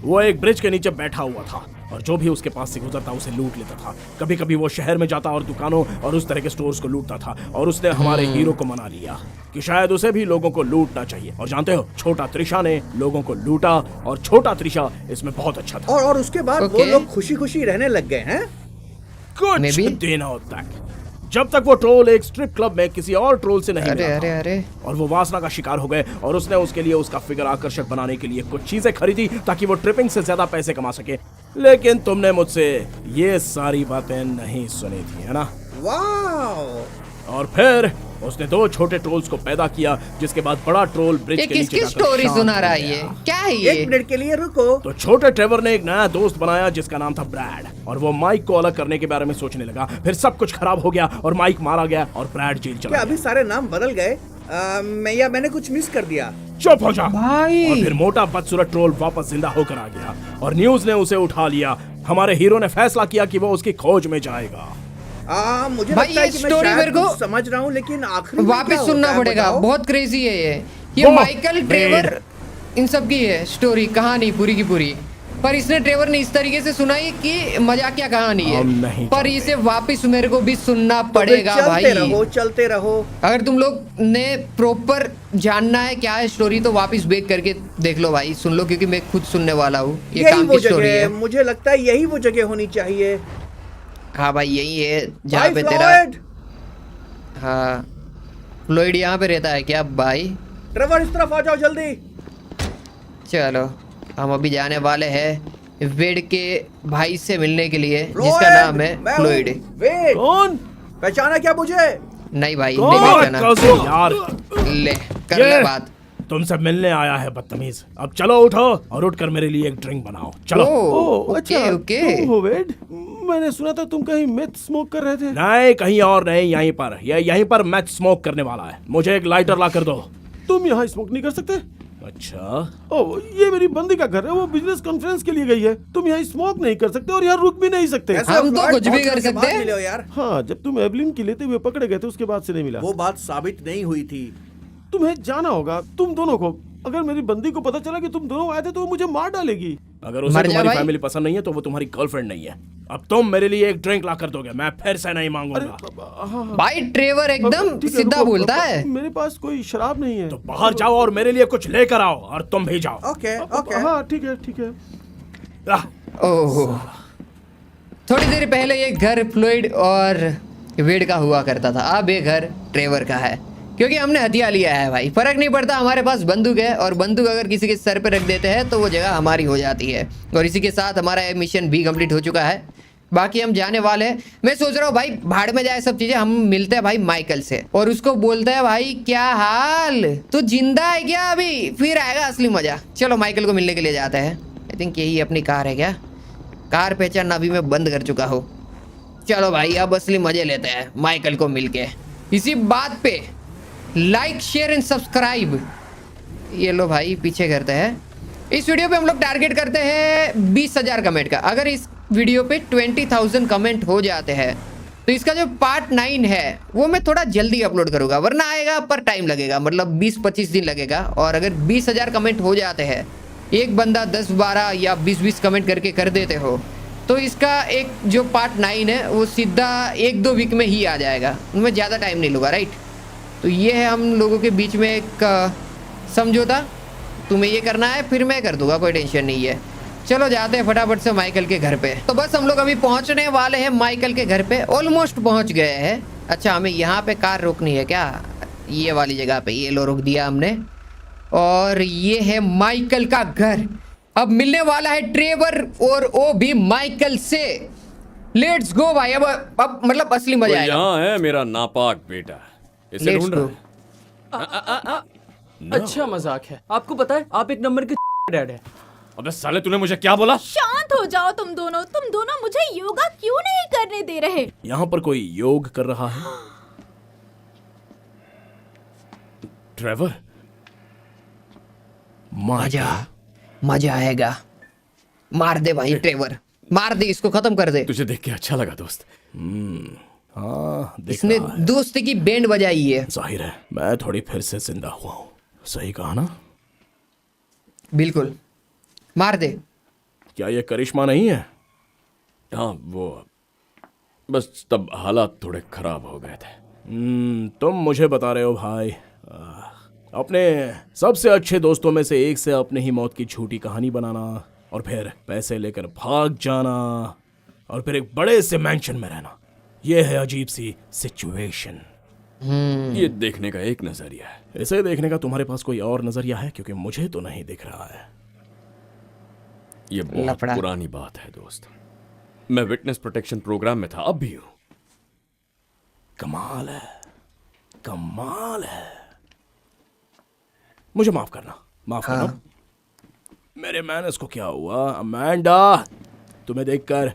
वो एक ब्रिज के नीचे बैठा हुआ था और जो भी उसके पास से गुजरता उसे लूट लेता था। कभी कभी वो शहर में जाता और दुकानों और उस तरह के स्टोर्स को लूटता था, और उसने हमारे हीरो को मना लिया कि शायद उसे भी लोगों को लूटना चाहिए। और जानते हो, छोटा त्रिशा ने लोगों को लूटा, और छोटा त्रिशा इसमें बहुत अच्छा था। और उसके बाद वो Okay. लोग खुशी खुशी रहने लग गए हैं। कुछ Maybe. दिनों तक, जब तक वो ट्रोल एक स्ट्रिप क्लब में किसी और ट्रोल से नहीं अरे मिला अरे था। अरे और वो वासना का शिकार हो गए, और उसने उसके लिए उसका फिगर आकर्षक बनाने के लिए कुछ चीजें खरीदी ताकि वो ट्रिपिंग से ज्यादा पैसे कमा सके। लेकिन तुमने मुझसे ये सारी बातें नहीं सुनी थी, है ना? वाह। और फिर उसने 2 छोटे ट्रोल्स को पैदा किया, जिसके बाद बड़ा ट्रोल ब्रिज ये के नीचे किसकी जाकर स्टोरी शांत सुना हो रहा है गया। ये? क्या है ये? एक मिनट के लिए रुको। तो छोटे ट्रेवर ने एक नया दोस्त बनाया जिसका नाम था ब्रैड, और वो माइक को अलग करने के बारे में सोचने लगा। फिर सब कुछ खराब हो गया और माइक मारा गया और ब्रैड जेल चला क्या गया। अभी सारे नाम बदल गए? मैंने कुछ मिस कर दिया? चुप हो जा भाई। और फिर मोटा बदसूरत ट्रोल वापस जिंदा होकर आ गया, और न्यूज ने उसे उठा लिया। हमारे हीरो ने फैसला किया कि वो उसकी खोज में जाएगा। मुझे भाई, लगता है ये कि मैं स्टोरी शायद मेरे को कुछ समझ रहा हूँ, लेकिन आखिरी में क्या वापस होता सुनना है पड़ेगा। बताओ? बहुत क्रेजी है ये वो माइकल ट्रेवर। इन सब की है स्टोरी, कहानी पूरी की पूरी। पर इसने ट्रेवर ने इस तरीके से सुनाई कि मजाकिया कहानी है, हम नहीं पर जानते। इसे वापस मेरे को भी सुनना तो फिर पड़ेगा भाई। चलते रहो। अगर तुम लोग ने प्रॉपर जानना है क्या है स्टोरी तो वापस बैक करके देख लो भाई, सुन लो, क्योंकि मैं खुद सुनने वाला हूँ। ये यही काम वो की स्टोरी जगह है, है। मुझे लगता है यही वो जगह होनी चाहिए। हाँ भाई यही है जहाँ भाई पे तेरा, फ्लॉयड, हाँ फ्लोइड यहाँ पे रहता है क्या भाई? ट्रेवर इस तरफ आ जाओ जल्दी। चलो हम अभी जाने वाले हैं वेड के भाई से मिलने के लिए, जिसका फ्लॉयड, नाम है मैं हूँ। फ्लोइड। वेट, कौन? पहचाना क्या मुझे? नहीं भाई कौन? नहीं पहचाना। कजिन यार, ले कर ले ये बात। तुमसे मिलने आया है बदतमीज। अब चलो उठो और उठकर मेरे लिए एक ड्रिंक बनाओ। चलो। ओह, ओके अच्छा, ओके। तुम हो वेड? मैंने सुना था तुम कहीं मेथ स्मोक कर रहे थे। नहीं कहीं और नहीं, यहीं पर, ये यहीं पर मैं स्मोक करने वाला है। मुझे एक लाइटर ला कर दो। तुम यहाँ स्मोक नहीं कर सकते? अच्छा, ओह, ये मेरी बंदी का घर है, वो बिजनेस कॉन्फ्रेंस के लिए गई है। तुम यहाँ स्मोक नहीं कर सकते और यहाँ रुक भी नहीं सकते। कैसे हम तो फ्लॉयड, कुछ भी बहुत कर दिनों के सकते बाद हैं। मिले हो यार। हाँ, जब तुम एवलिन की लेते हुए पकड़े गए थे उसके बाद से नहीं मिला। वो बात साबित नहीं हुई थी। तुम्हें जाना होगा, तुम दोनों को। अगर मेरी बंदी को पता चला कि तुम दोनों आए थे तो वो मुझे मार डालेगी। अगर उसे मर जा तुम्हारी भाई। फैमिली पसंद नहीं है तो वो तुम्हारी गर्लफ्रेंड नहीं है। अब तुम मेरे लिए एक ड्रिंक ला कर दोगे, मैं फिर से नहीं मांगूंगा। हाँ, भाई ट्रेवर एकदम ठीक है, सीधा रुको, बोलता है। मेरे पास कोई शराब नहीं है। तो बाहर जाओ और मेरे लिए कुछ लेकर आओ, और तुम भी जाओ। Okay okay. हाँ ठीक है ठीक है। आह, ओह, थोड़ी देर पहले ये घर फ्लोइड और वेड का हुआ करता था, अब ये घर ट्रेवर का है, क्योंकि हमने हथियार लिया है भाई। फर्क नहीं पड़ता, हमारे पास बंदूक है, और बंदूक अगर किसी के सर पे रख देते हैं तो वो जगह हमारी हो जाती है। और इसी के साथ हमारा ये मिशन भी कंप्लीट हो चुका है। बाकी हम जाने वाले हैं। मैं सोच रहा हूँ भाई भाड़ में जाए सब चीजें। हम मिलते हैं भाई माइकल से और उसको बोलते हैं भाई क्या हाल, तू जिंदा है क्या? अभी फिर आएगा असली मजा। चलो माइकल को मिलने के लिए जाते हैं। आई थिंक यही अपनी कार है क्या? कार पहचानना अभी मैं बंद कर चुका हूँ। चलो भाई अब असली मजे लेते हैं माइकल को मिलके। इसी बात पे लाइक शेयर एंड सब्सक्राइब, ये लो भाई पीछे करते हैं। इस वीडियो पे हम लोग टारगेट करते हैं 20,000 कमेंट का। अगर इस वीडियो पे 20,000 कमेंट हो जाते हैं तो इसका जो पार्ट 9 है वो मैं थोड़ा जल्दी अपलोड करूंगा, वरना आएगा पर टाइम लगेगा, मतलब 20-25 दिन लगेगा। और अगर 20,000 कमेंट हो जाते हैं, एक बंदा 10-12 या 20-20 कमेंट करके कर देते हो, तो इसका एक जो पार्ट 9 है वो सीधा 1-2 वीक में ही आ जाएगा, उनमें ज़्यादा टाइम नहीं लूँगा, राइट? तो ये है हम लोगों के बीच में एक समझौता। तुम्हें ये करना है फिर मैं कर दूंगा, कोई टेंशन नहीं है। चलो जाते हैं फटाफट से माइकल के घर पे। तो बस हम लोग अभी पहुंचने वाले हैं माइकल के घर पे, ऑलमोस्ट पहुंच गए हैं। अच्छा हमें यहाँ पे कार रोकनी है क्या? ये वाली जगह पे, ये लो रोक दिया हमने। और ये है माइकल का घर। अब मिलने वाला है ट्रेवर और वो भी माइकल से। लेट्स गो भाई। अब मतलब असली मजा आएगा। यहाँ है मेरा नापाक बेटा, इसे लेट्स ढूंढ गो। रहा है। अच्छा मजाक है। आपको पता है आप एक नंबर के डैड है। अबे साले तूने मुझे क्या बोला? शांत हो जाओ तुम दोनों मुझे योगा क्यों नहीं करने दे रहे? यहाँ पर कोई योग कर रहा है? ट्रेवर, मजा मजा आएगा। मार दे भाई ट्रेवर, मार दे इसको, खत्म कर दे। तुझे देख के अच्छा लगा दोस्त। हाँ देख इसने रहा है। दोस्ती की बैंड बजाई है। जाहिर है मैं थोड़ी फिर से जिंदा हुआ हूँ। सही कहा ना? बिल्कुल, मार दे। क्या ये करिश्मा नहीं है? हाँ वो बस तब हालात थोड़े खराब हो गए थे। तुम मुझे बता रहे हो भाई, अपने सबसे अच्छे दोस्तों में से एक से अपने ही मौत की झूठी कहानी बनाना, और फिर पैसे लेकर भाग जाना, और फिर एक बड़े से मैंशन में रहना। यह है अजीब सी सिचुएशन। ये देखने का एक नजरिया है। इसे देखने का तुम्हारे पास कोई और नजरिया है? क्योंकि मुझे तो नहीं दिख रहा है। ये बहुत लफड़ा। पुरानी बात है दोस्त। मैं विटनेस प्रोटेक्शन प्रोग्राम में था, अब भी हूं। कमाल है, कमाल है। मुझे माफ करना, माफ करना। मेरे मैनर्स को क्या हुआ? अमेंडा, तुम्हें देखकर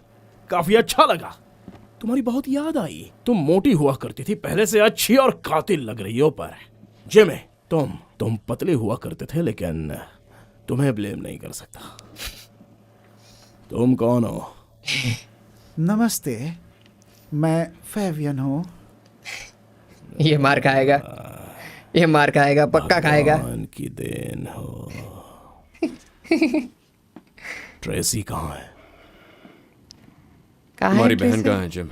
काफी अच्छा लगा। तुम्हारी बहुत याद आई। तुम मोटी हुआ करती थी पहले से, अच्छी और कातिल लग रही हो। पर जिमी, तुम पतले हुआ करते थे, लेकिन तुम्हें ब्लेम नहीं कर सकता। तुम कौन हो? नमस्ते, मैं फेवियन हूँ। ये मार खाएगा, ये मार खाएगा, पक्का खाएगा। भगवान की देन हो। ट्रेसी कहाँ है? कहाँ है हमारी बहन ट्रेसी? कहाँ है जिम?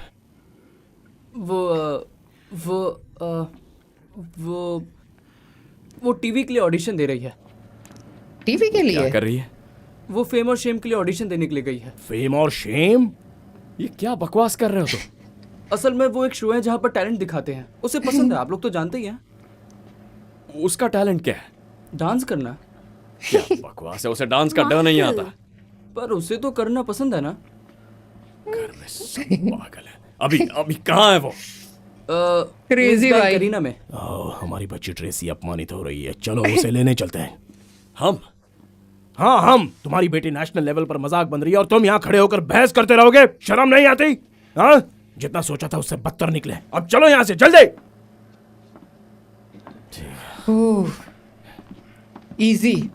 वो टीवी के लिए ऑडिशन दे रही है। टीवी के क्या लिए? कर रही है? वो फेम और शेम के लिए ऑडिशन देने के लिए गई है। फेम और शेम? ये क्या बकवास कर रहे हो तुम? असल में वो एक शो है जहाँ पर टैलेंट दिखाते हैं। उसे पसंद है, आप लोग तो जानते ही हैं। उसका टैलेंट क्या है? डांस करना। क्या बकवास है, उसे डांस का डर नहीं आता। पर उसे तो करना पसंद है ना। घर में सब पागल है। अभी अभी कहाँ है वो? Crazy मिस बैंक भाई। करीना में। हमारी बच्ची ट्रेसी अपमानित हो रही है, चलो उसे लेने चलते हैं। हम? हाँ हम। तुम्हारी बेटी नेशनल लेवल पर मजाक बन रही है और तुम यहाँ खड़े होकर बहस करते रहोगे? शर्म नहीं आती? हाँ, जितना सोचा था उससे बदतर निकले। अब चलो यहाँ से जल्दी। इजी।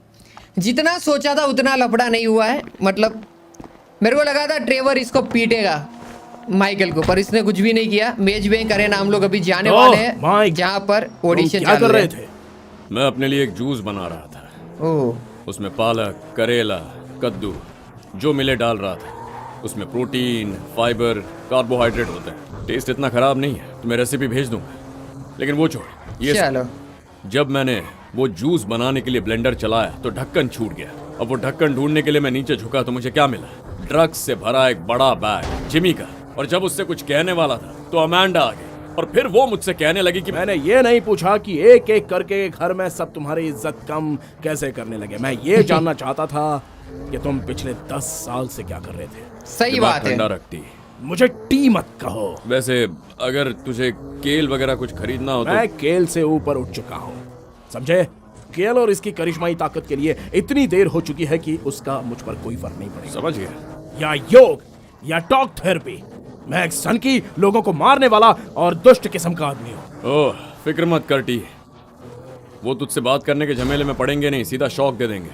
जितना सोचा था उतना लफड़ा नहीं हुआ है। मतलब मेरे को लगा था ट्रेवर इसको पीटेगा माइकल को, पर इसने कुछ भी नहीं किया। मेज बैंक अरेना हम लोग अभी जाने वाले हैं, माइक, जहाँ पर तुम ऑडिशन क्या चालू कर रहे है। थे? मैं अपने लिए एक जूस बना रहा था। ओह, उसमें पालक, करेला, कद्दू जो मिले डाल रहा था। उसमें प्रोटीन, फाइबर, कार्बोहाइड्रेट होते हैं। टेस्ट इतना खराब नहीं है तो मैं रेसिपी भेज दूंगा। लेकिन वो छोड़, ये चलो। जब मैंने वो जूस बनाने के लिए ब्लेंडर चलाया तो ढक्कन छूट गया। अब वो ढक्कन ढूंढने के लिए मैं नीचे झुका तो मुझे क्या मिला? ड्रग्स से भरा एक बड़ा बैग जिमी का। और जब उससे कुछ कहने वाला था तो अमांडा आ गई और फिर वो मुझसे कहने लगी कि मैंने ये नहीं पूछा कि एक एक करके घर में सब तुम्हारी इज्जत कम कैसे करने लगे। मैं ये जानना चाहता था कि तुम पिछले 10 साल से क्या कर रहे थे। सही दिमाग बात है। ठंडा रखती। मुझे टी मत कहो। वैसे अगर तुझे केल वगैरह कुछ खरीदना हो तो मैं केल से ऊपर उठ चुका हूँ, समझे? केल और इसकी करिश्माई ताकत के लिए इतनी देर हो चुकी है कि उसका मुझ पर कोई फर्क नहीं पड़ेगा। समझ गया। या योग या टॉक थेरेपी, मैं एक सनकी, लोगों को मारने वाला और दुष्ट किस्म का आदमी हूँ। ओह, फिक्र मत कर टी। वो तुझसे बात करने के झमेले में पड़ेंगे नहीं, सीधा शॉक दे देंगे।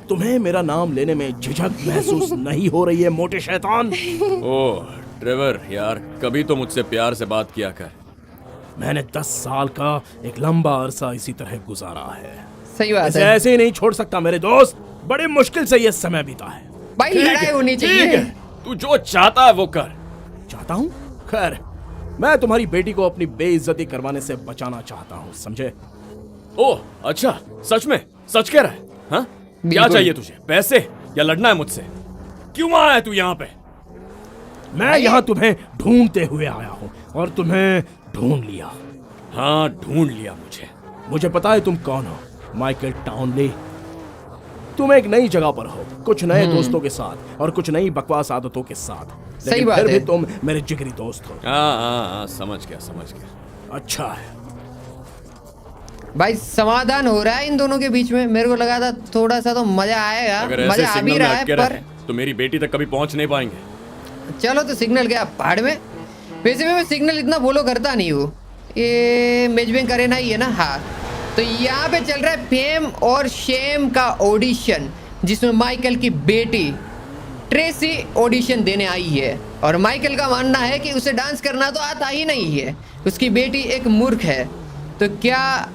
तुम्हें मेरा नाम लेने में झिझक महसूस नहीं हो रही है मोटे शैतान? ओह ट्रेवर यार, कभी तो मुझसे प्यार से बात किया कर। मैंने 10 साल का एक लंबा अरसा इसी तरह गुजारा है। सही बात इसे है ऐसे ही नहीं छोड़ सकता मेरे दोस्त। बड़ी मुश्किल से ये समय बीता है। भाई, ठीक लड़ाई है, होनी ठीक चाहिए। है। तू जो चाहता है वो कर। चाहता हूँ? खैर, मैं तुम्हारी बेटी को अपनी बेइज्जती करवाने से बचाना चाहता हूँ, समझे? ओह अच्छा, सच में? सच कह रहा है? हाँ? क्या बिल्कुल। चाहिए तुझे? पैसे या लड़ना है मुझसे? क्यों आया है तू यहाँ पे? मैं यहाँ तुम्हें ढूंढते हुए आया हूँ और तुम्हें ढूंढ लिया। हाँ, ढूंढ लिया मुझे। मुझे पता है तुम कौन हो, माइकल टाउनली। तुम एक नई जगह पर हो, कुछ नए दोस्तों के साथ और कुछ नई बकवास आदतों के साथ। सही लेकिन बात फिर है। भी तुम मेरे जिगरी दोस्त हो। हाँ, समझ गया समझ गया। अच्छा है। भाई समाधान हो रहा है इन दोनों के बीच में। मेरे को लगा था थोड़ा सा तो मजा आएगा, अगर ऐसे मजा आ भी सिग्नल में रहा है, अटके पर रहे तो मेरी बेटी तक कभी पहुंच नहीं पाएंगे। चलो तो सिग्नल गया पहाड़ में। वैसे भी मैं सिग्नल इतना फॉलो करता नहीं हूँ। ये मेज बैंक अरेना ही है ना? हाँ। तो यहाँ पे चल रहा है फेम और शेम का ऑडिशन, जिसमें माइकल की बेटी ट्रेसी ऑडिशन देने आई है। और माइकल का मानना है कि उसे डांस करना तो आता ही नहीं है, उसकी बेटी एक मूर्ख है। तो क्या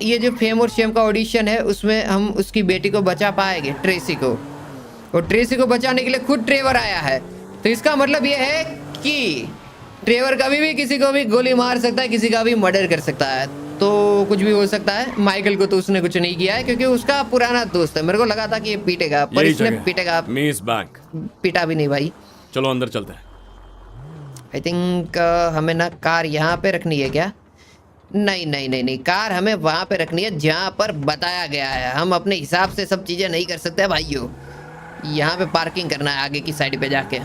ये जो फेम और शेम का ऑडिशन है उसमें हम उसकी बेटी को बचा पाएंगे, ट्रेसी को? और ट्रेसी को बचाने के लिए खुद ट्रेवर आया है। तो इसका मतलब ये है कि ट्रेवर कभी भी किसी को भी गोली मार सकता है, किसी का भी मर्डर कर सकता है। तो कुछ भी हो सकता है। माइकल को तो उसने कुछ नहीं किया है क्योंकि उसका पुराना दोस्त है। मेरे को लगा था कि ये पीटेगा, पर यही इसने जगह, पीटेगा। मीस बैंक। पीटा भी नहीं भाई। चलो अंदर चलते हैं। आई थिंक हमें ना कार यहाँ पे रखनी है क्या? नहीं नहीं नहीं नहीं, कार हमें वहाँ पे रखनी है जहाँ पर बताया गया है। हम अपने हिसाब से सब चीज़ें नहीं कर सकते भाइयों। यहाँ पे पार्किंग करना है आगे की साइड पे जाके,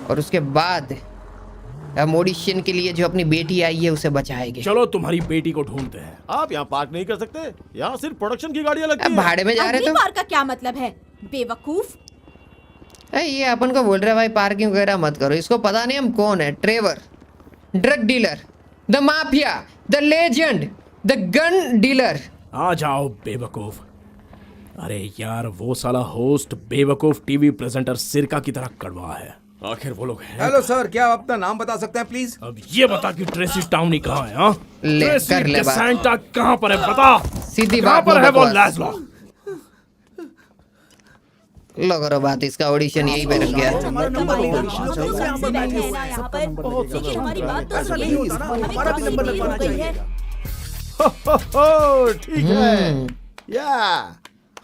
और उसके बाद हम ऑडिशन के लिए जो अपनी बेटी आई है उसे बचाएंगे। चलो तुम्हारी बेटी को ढूंढते हैं। आप यहाँ पार्क नहीं कर सकते? यहाँ सिर्फ प्रोडक्शन की गाड़ियाँ लगती अब हैं। भाड़े में जा रहे अगली तो बार का क्या मतलब है, बेवकूफ? ये अपन को बोल रहे हैं भाई पार्किंग वगैरह मत करो। इसको पता नहीं हम कौन है। Trevor, drug dealer, the mafia, the legend, the gun dealer. आ जाओ बेवकूफ। अरे यार, वो साला होस्ट बेवकूफ टीवी प्रेजेंटर सिरका की तरह कड़वा है। आखिर वो लोग हैं। हेलो सर, क्या आप अपना नाम बता सकते हैं प्लीज? अब ये बता कि ट्रेसी टाउनी कहाँ है? हाँ, ले, ट्रेसी कर ले बात। डिसेंटा कहाँ पर है? बता। सीधी कहाँ बात, पर नो है वो बकवास। लैज़लो? लो करो बात, इसका ऑडिशन यहीं पे रख गया। हमारा नंबर होगा। हम तो घर से बैठे हैं ना यहाँ पर, लेकिन हमारी बात तो सुनिए। हमें काफी देर हो गई है। ठीक है या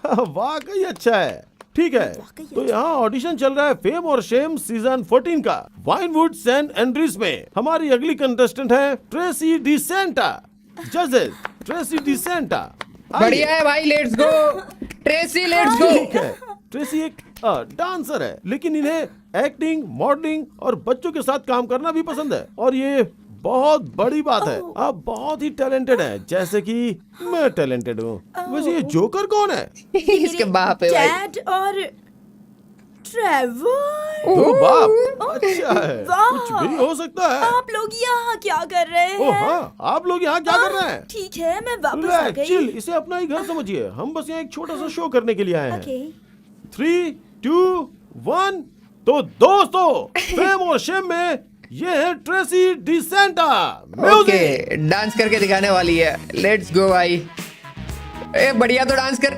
वाकई अच्छा है। ठीक है, तो यहाँ ऑडिशन चल रहा है फेम और शेम सीजन 14 का वाइनवुड सैन एंड्रीज में। हमारी अगली कंटेस्टेंट है ट्रेसी डिसेंटा। जजेस ट्रेसी डिसेंटा। बढ़िया है भाई, let's go Tracy, let's go. ठीक है, ट्रेसी एक डांसर है, लेकिन इन्हें एक्टिंग, मॉडलिंग और बच्चों के साथ काम करना भी पसंद है, और ये बहुत बड़ी बात है। आप बहुत ही टैलेंटेड हैं, जैसे कि मैं टैलेंटेड हूँ। वैसे ये जोकर कौन है? इसके बाप है भाई। डैड और ट्रेवर। दो बाप, अच्छा है, वाह। कुछ भी हो सकता है। आप लोग यहाँ क्या कर रहे ओ हैं? हाँ, आप लोग यहाँ क्या कर रहे हैं? ठीक है, मैं वापस आ रिलैक्स, गई। चिल, इसे अपना ही घर समझिए। हम बस यहाँ एक छोटा सा शो करने के लिए आए हैं। ओके। 3, 2, 1। तो दोस्तों, फेम और शेम में ये है ट्रेसी डिसेंटा। ओके, डांस करके दिखाने वाली है। लेट्स गो भाई। ए बढ़िया, तो डांस कर।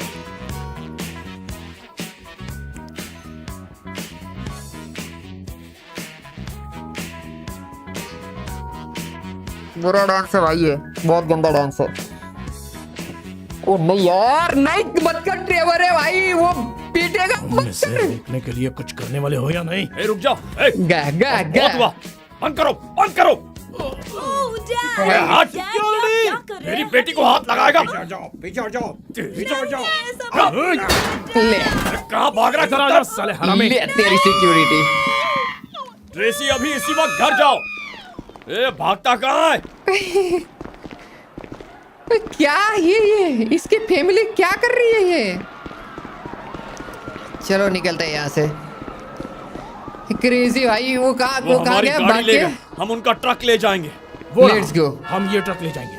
बुरा डांस है भाई, ये बहुत गंदा डांस है। ओ नहीं यार, नहीं मत कर, ट्रेवर है भाई, वो पीटेगा मत से कर। रोकने के लिए कुछ करने वाले हो या नहीं? ए, रुक जाओ। ए, गा गा बहुत गा। हुआ, बंद करो, बंद करो। ओह, डैड, ए, हाथ डैड, क्यों आप नहीं? क्या कर रहे मेरी हैं? बेटी को हाथ लगाएगा। ले कहाँ भाग रहा है? इधर आ जा साले हरामी। ले तेरी सिक्योरिटी। ट्रेसी, अभी इसी वक्त घर जाओ। ए, भागता कहाँ है? क्या ये इसकी फैमिली क्या कर रही है ये? चलो निकलते हैं यहाँ से। क्रेजी भाई, वो कहाँ हमारी गया? गाड़ी भाग लेगा, के? हम उनका ट्रक ले जाएंगे। वो Let's go। हम ये ट्रक ले जाएंगे।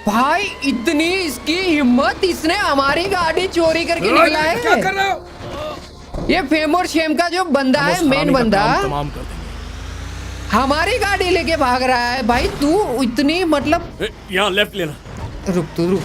भाई इतनी इसकी हिम्मत, इसने हमारी गाड़ी चोरी करके निकला है। क्या कर रहे हो? ये फेम और शेम का जो बंदा हम है, उस मेन हरामी का बंदा, काम तमाम कर देंगे। हमारी गाड़ी लेके भाग रहा है। भाई तू इतनी मतलब, ए, यहाँ लेफ्ट लेना। रुक तू रुक।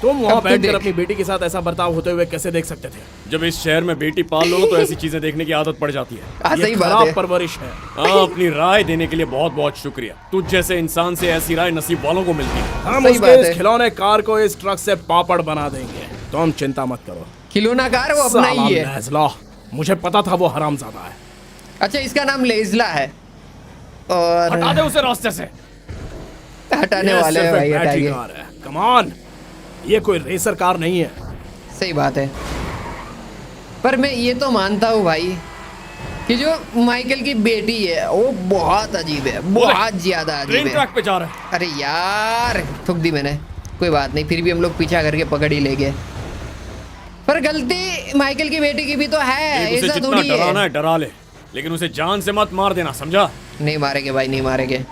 तुम वहाँ अब तो बैठकर देख। अपनी बेटी के साथ ऐसा बर्ताव होते हुए कैसे देख सकते थे? जब इस शहर में बेटी पाल लो तो ऐसी चीजें देखने की आदत पड़ जाती है। हाँ ये सही बात खराब है। परवरिश है। हाँ, अपनी राय देने के लिए बहुत बहुत शुक्रिया। तुझ जैसे इंसान से ऐसी राय नसीब वालों को मिलती है। हम सही उसके बात इस है। खिलौने कार को इस ट्रक से पापड़ बना देंगे, तुम चिंता मत करो। खिलौना कार वो अपना ही है। साला लेज़ला, मुझे पता था वो हरामजादा है। अच्छा, इसका नाम लेजला है और हटा दे उसे रास्ते से। हटाने ये वाले हैं सिर्फ भाई, एक बैटरी हटाइए। कार है। कम ऑन, ये कोई रेसर कार नहीं है। सही बात है, पर मैं ये तो मानता हूँ भाई कि जो माइकल की बेटी है वो बहुत अजीब है, बहुत ज्यादा अजीब ट्रेन है। ट्रैक पे जा रहा है। अरे यार ठुक दी मैंने, कोई बात नहीं, फिर भी हम लोग पीछा करके पकड़ ही ले गए। पर गलती माइकल की बेटी की भी तो है, देख, उसे ऐसा जितना थोड़ी डराना है। है डरा ले, लेकिन उसे जान से मत मार देना, समझा? नहीं मारेंगे भाई, नहीं मारेंगे।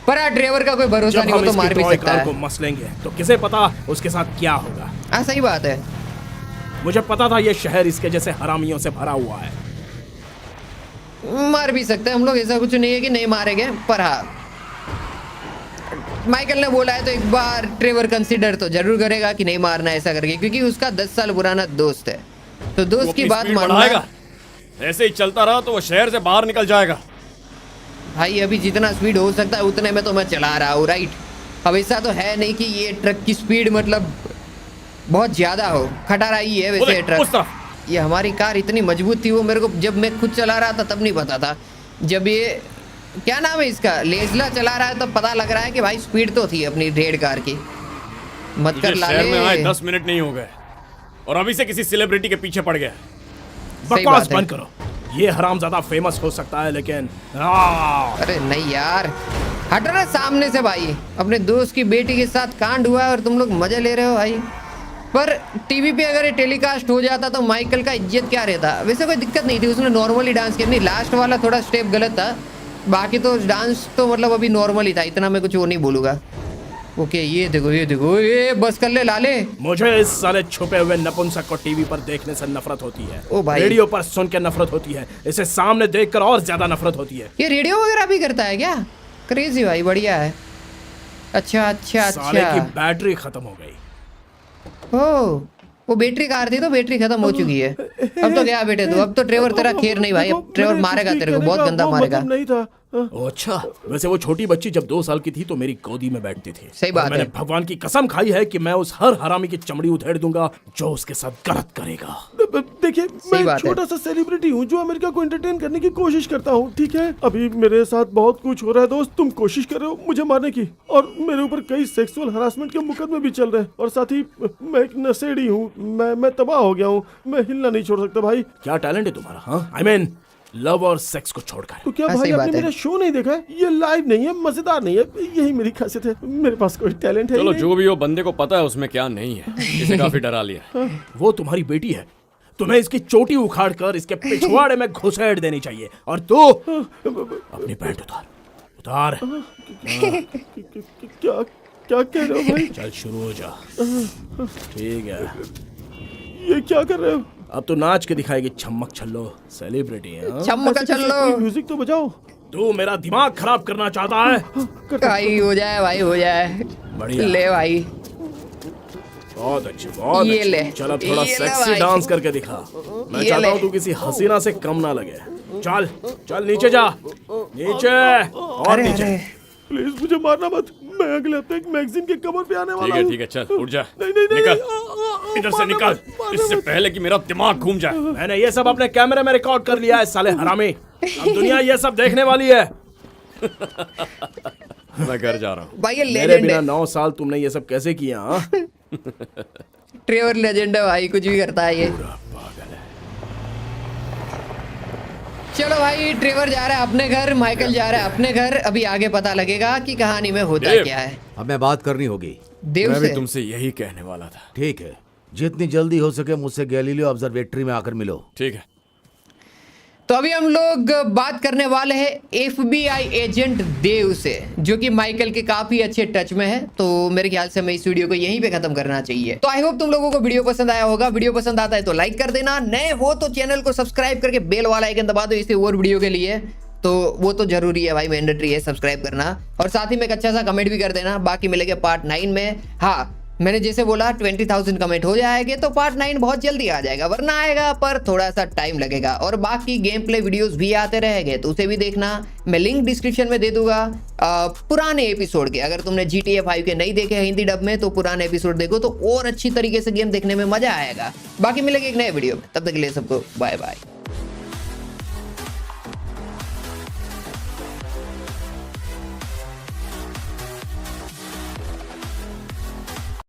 पर यार ड्राइवर का कोई भरोसा जब नहीं, हम वो तो इसकी मार भी टॉय सकता कार को है। मसलेंगे तो किसे पता उसके साथ क्या होगा। हाँ सही बात है। मुझे पता था ये शहर इसके जैसे हरामियों से भरा हुआ है। मार भी सकते हैं हम लोग, ऐसा कुछ नहीं है कि नहीं मारेंगे। पर हाँ, माइकल ने बोला है तो एक बार ट्रेवर कंसीडर तो जरूर करेगा कि नहीं मारना ऐसा करके, क्योंकि उसका 10 साल पुराना दोस्त है, तो वो दोस्त की अपनी बात स्पीड मानना। बढ़ाएगा। ऐसे ही चलता रहा तो वो शहर से बाहर निकल जाएगा। भाई अभी जितना स्पीड हो सकता है उतने में तो मैं चला रहा हूँ, राइट? अब ऐसा तो है नहीं कि ये ट्रक की स्पीड मतलब बहुत ज्यादा हो, खटारा ही है वैसे ये उस ट्रक। तरफ। ये हमारी कार इतनी मजबूत थी, वो मेरे को जब मैं खुद चला रहा था तब नहीं पता था। जब ये क्या नाम है इसका, लेजला चला रहा है तब पता लग रहा है कि भाई स्पीड तो थी अपनी रेड कार की। मत कर तुझे शहर में आए लाले। 10 मिनट नहीं हो गए और अभी से किसी सेलिब्रिटी के पीछे पड़ गया। सही बकवास बात है। बंद करो। ये हरामजादा फेमस हो सकता है लेकिन अरे नहीं यार, हट रहा सामने से भाई। अपने दोस्त की बेटी के साथ कांड हुआ है और तुम लोग मजे ले रहे हो भाई। पर टीवी पे अगर ये टेलीकास्ट हो जाता तो माइकल का इज्जत क्या रहता? वैसे कोई दिक्कत नहीं थी, उसने नॉर्मली डांस किया। नहीं, लास्ट वाला थोड़ा स्टेप गलत था, बाकी तो डांस तो मतलब अभी नॉर्मल ही था, इतना मैं कुछ वो नहीं बोलूँगा। ओके, ये देखो ये देखो, ये बस कर ले लाले। मुझे इस साले छुपे हुए नपुंसक को टीवी पर देखने से नफरत होती है। ओ भाई। रेडियो पर सुन के नफरत होती है, इसे सामने देखकर और ज्यादा नफरत होती है। ये रेडियो वगैरह भी करता है क्या? क्रेजी भाई, बढ़िया है। अच्छा अच्छा साले की अच्छा। बैटरी खत्म हो गई। ओ, वो बैटरी कार थी तो बैटरी खत्म हो चुकी है। अब तो क्या बेटे तू, अब तो ट्रेवर तेरा खैर नहीं भाई, अब ट्रेवर मारेगा तेरे को, बहुत गंदा मारेगा। नहीं था। ओ अच्छा, वैसे वो छोटी बच्ची जब 2 साल की थी तो मेरी गोदी में बैठती थी। सही बात और मैंने है। भगवान की कसम खाई है कि मैं उस हर हरामी की चमड़ी उधेड़ दूंगा जो उसके साथ गलत करेगा। देखिए, मैं एक बात है। छोटा सा सेलिब्रिटी हूँ जो अमेरिका को एंटरटेन करने की कोशिश करता हूँ, ठीक है? अभी मेरे साथ बहुत कुछ हो रहा है दोस्त, तुम कोशिश कर रहे हो मुझे मारने की, और मेरे ऊपर कई सेक्सुअल हरासमेंट के मुकदमे भी चल रहे हैं, और साथ ही मैं एक नशेड़ी हूँ, मैं तबाह हो गया हूँ, मैं हिलना नहीं छोड़ सकता भाई। क्या टैलेंट है तुम्हारा? हाँ, आई मीन लव और सेक्स को छोड़कर। तो क्या हाँ, भाई सही आपने बात है। मेरा शो नहीं देखा है? ये लाइव नहीं है, मजेदार नहीं है, यही मेरी खासियत है, मेरे पास कोई टैलेंट है ही चलो नहीं। जो भी हो, बंदे को पता है उसमें क्या नहीं है। इसे काफी डरा लिया। वो तुम्हारी बेटी है, तुम्हें इसकी चोटी उखाड़ कर इसके पिछवाड़े में घुसेड़ देनी चाहिए। और तू अपनी पैंट उतार। क्या क्या कह रहे हो भाई? चल शुरू हो जा। ठीक है, ये क्या कर रहे हो? अब तो नाच के दिखाएगी छम्मक छल्लो, सेलिब्रिटी है। हाँ? चमका ऐसे चल कैसे? लो कोई म्यूजिक तो बजाओ। तू मेरा दिमाग खराब करना चाहता है? भाई, हो जाए भाई, हो जाए। बढ़िया। ले भाई, बहुत अच्छे, बहुत ये अच्छे। ले। चल अब थोड़ा ये ले सेक्सी भाई। डांस करके दिखा। मैं ये चाहता ले। हूँ तू किसी हसीना से कम ना लगे। चल चल नीचे जा, नीचे और अरे नीचे। अरे, प्लीज मुझे मारना मत, मैं अगले हफ्ते एक मैगजीन के कवर पे आने वाला हूँ। ठीक है चल उठ जा। नहीं नहीं नहीं, निकल इधर से, निकल इससे पहले कि मेरा दिमाग घूम जाए। मैंने ये सब अपने कैमरे में रिकॉर्ड कर लिया है साले हरामी। अब दुनिया ये सब देखने वाली है। मैं घर जा रहा हूँ। भाई ये मेरे लेजेंड बिना है, 9 साल तुमने ये सब कैसे किया? हाँ? ट्रेवर लेजेंड है भाई, कुछ भी करता है ये। चलो भाई, ट्रेवर जा रहा है अपने घर, माइकल जा रहा है अपने घर। अभी आगे पता लगेगा कि कहानी में होता देव। क्या है। हमें बात करनी होगी। देव मैं भी से तुमसे यही कहने वाला था। ठीक है, जितनी जल्दी हो सके मुझसे गैलीलियो ऑब्जर्वेटरी में आकर मिलो। ठीक है। तो अभी हम लोग बात करने वाले हैं FBI एजेंट देव से, जो कि माइकल के काफी अच्छे टच में है। तो मेरे ख्याल से हमें इस वीडियो को यहीं पे खत्म करना चाहिए। तो आई होप तुम लोगों को वीडियो पसंद आया होगा। वीडियो पसंद आता है तो लाइक कर देना, नए हो तो चैनल को सब्सक्राइब करके बेल वाला आइकन दबा दो इसे और वीडियो के लिए। तो वो तो जरूरी है भाई, मैंडेटरी है सब्सक्राइब करना। और साथ ही में एक अच्छा सा कमेंट भी कर देना। बाकी मिलेंगे पार्ट 9 में। हाँ, मैंने जैसे बोला 20,000 कमेंट हो जाएंगे तो पार्ट 9 बहुत जल्दी आ जाएगा, वरना आएगा पर थोड़ा सा टाइम लगेगा। और बाकी गेम प्ले वीडियोस भी आते रहेंगे तो उसे भी देखना। मैं लिंक डिस्क्रिप्शन में दे दूंगा पुराने एपिसोड के। अगर तुमने GTA 5 के नहीं देखे हिंदी डब में तो पुराने एपिसोड देखो, तो और अच्छी तरीके से गेम देखने में मजा आएगा। बाकी मिलेंगे एक नए वीडियो में, तब तक के लिए सबको बाय बाय।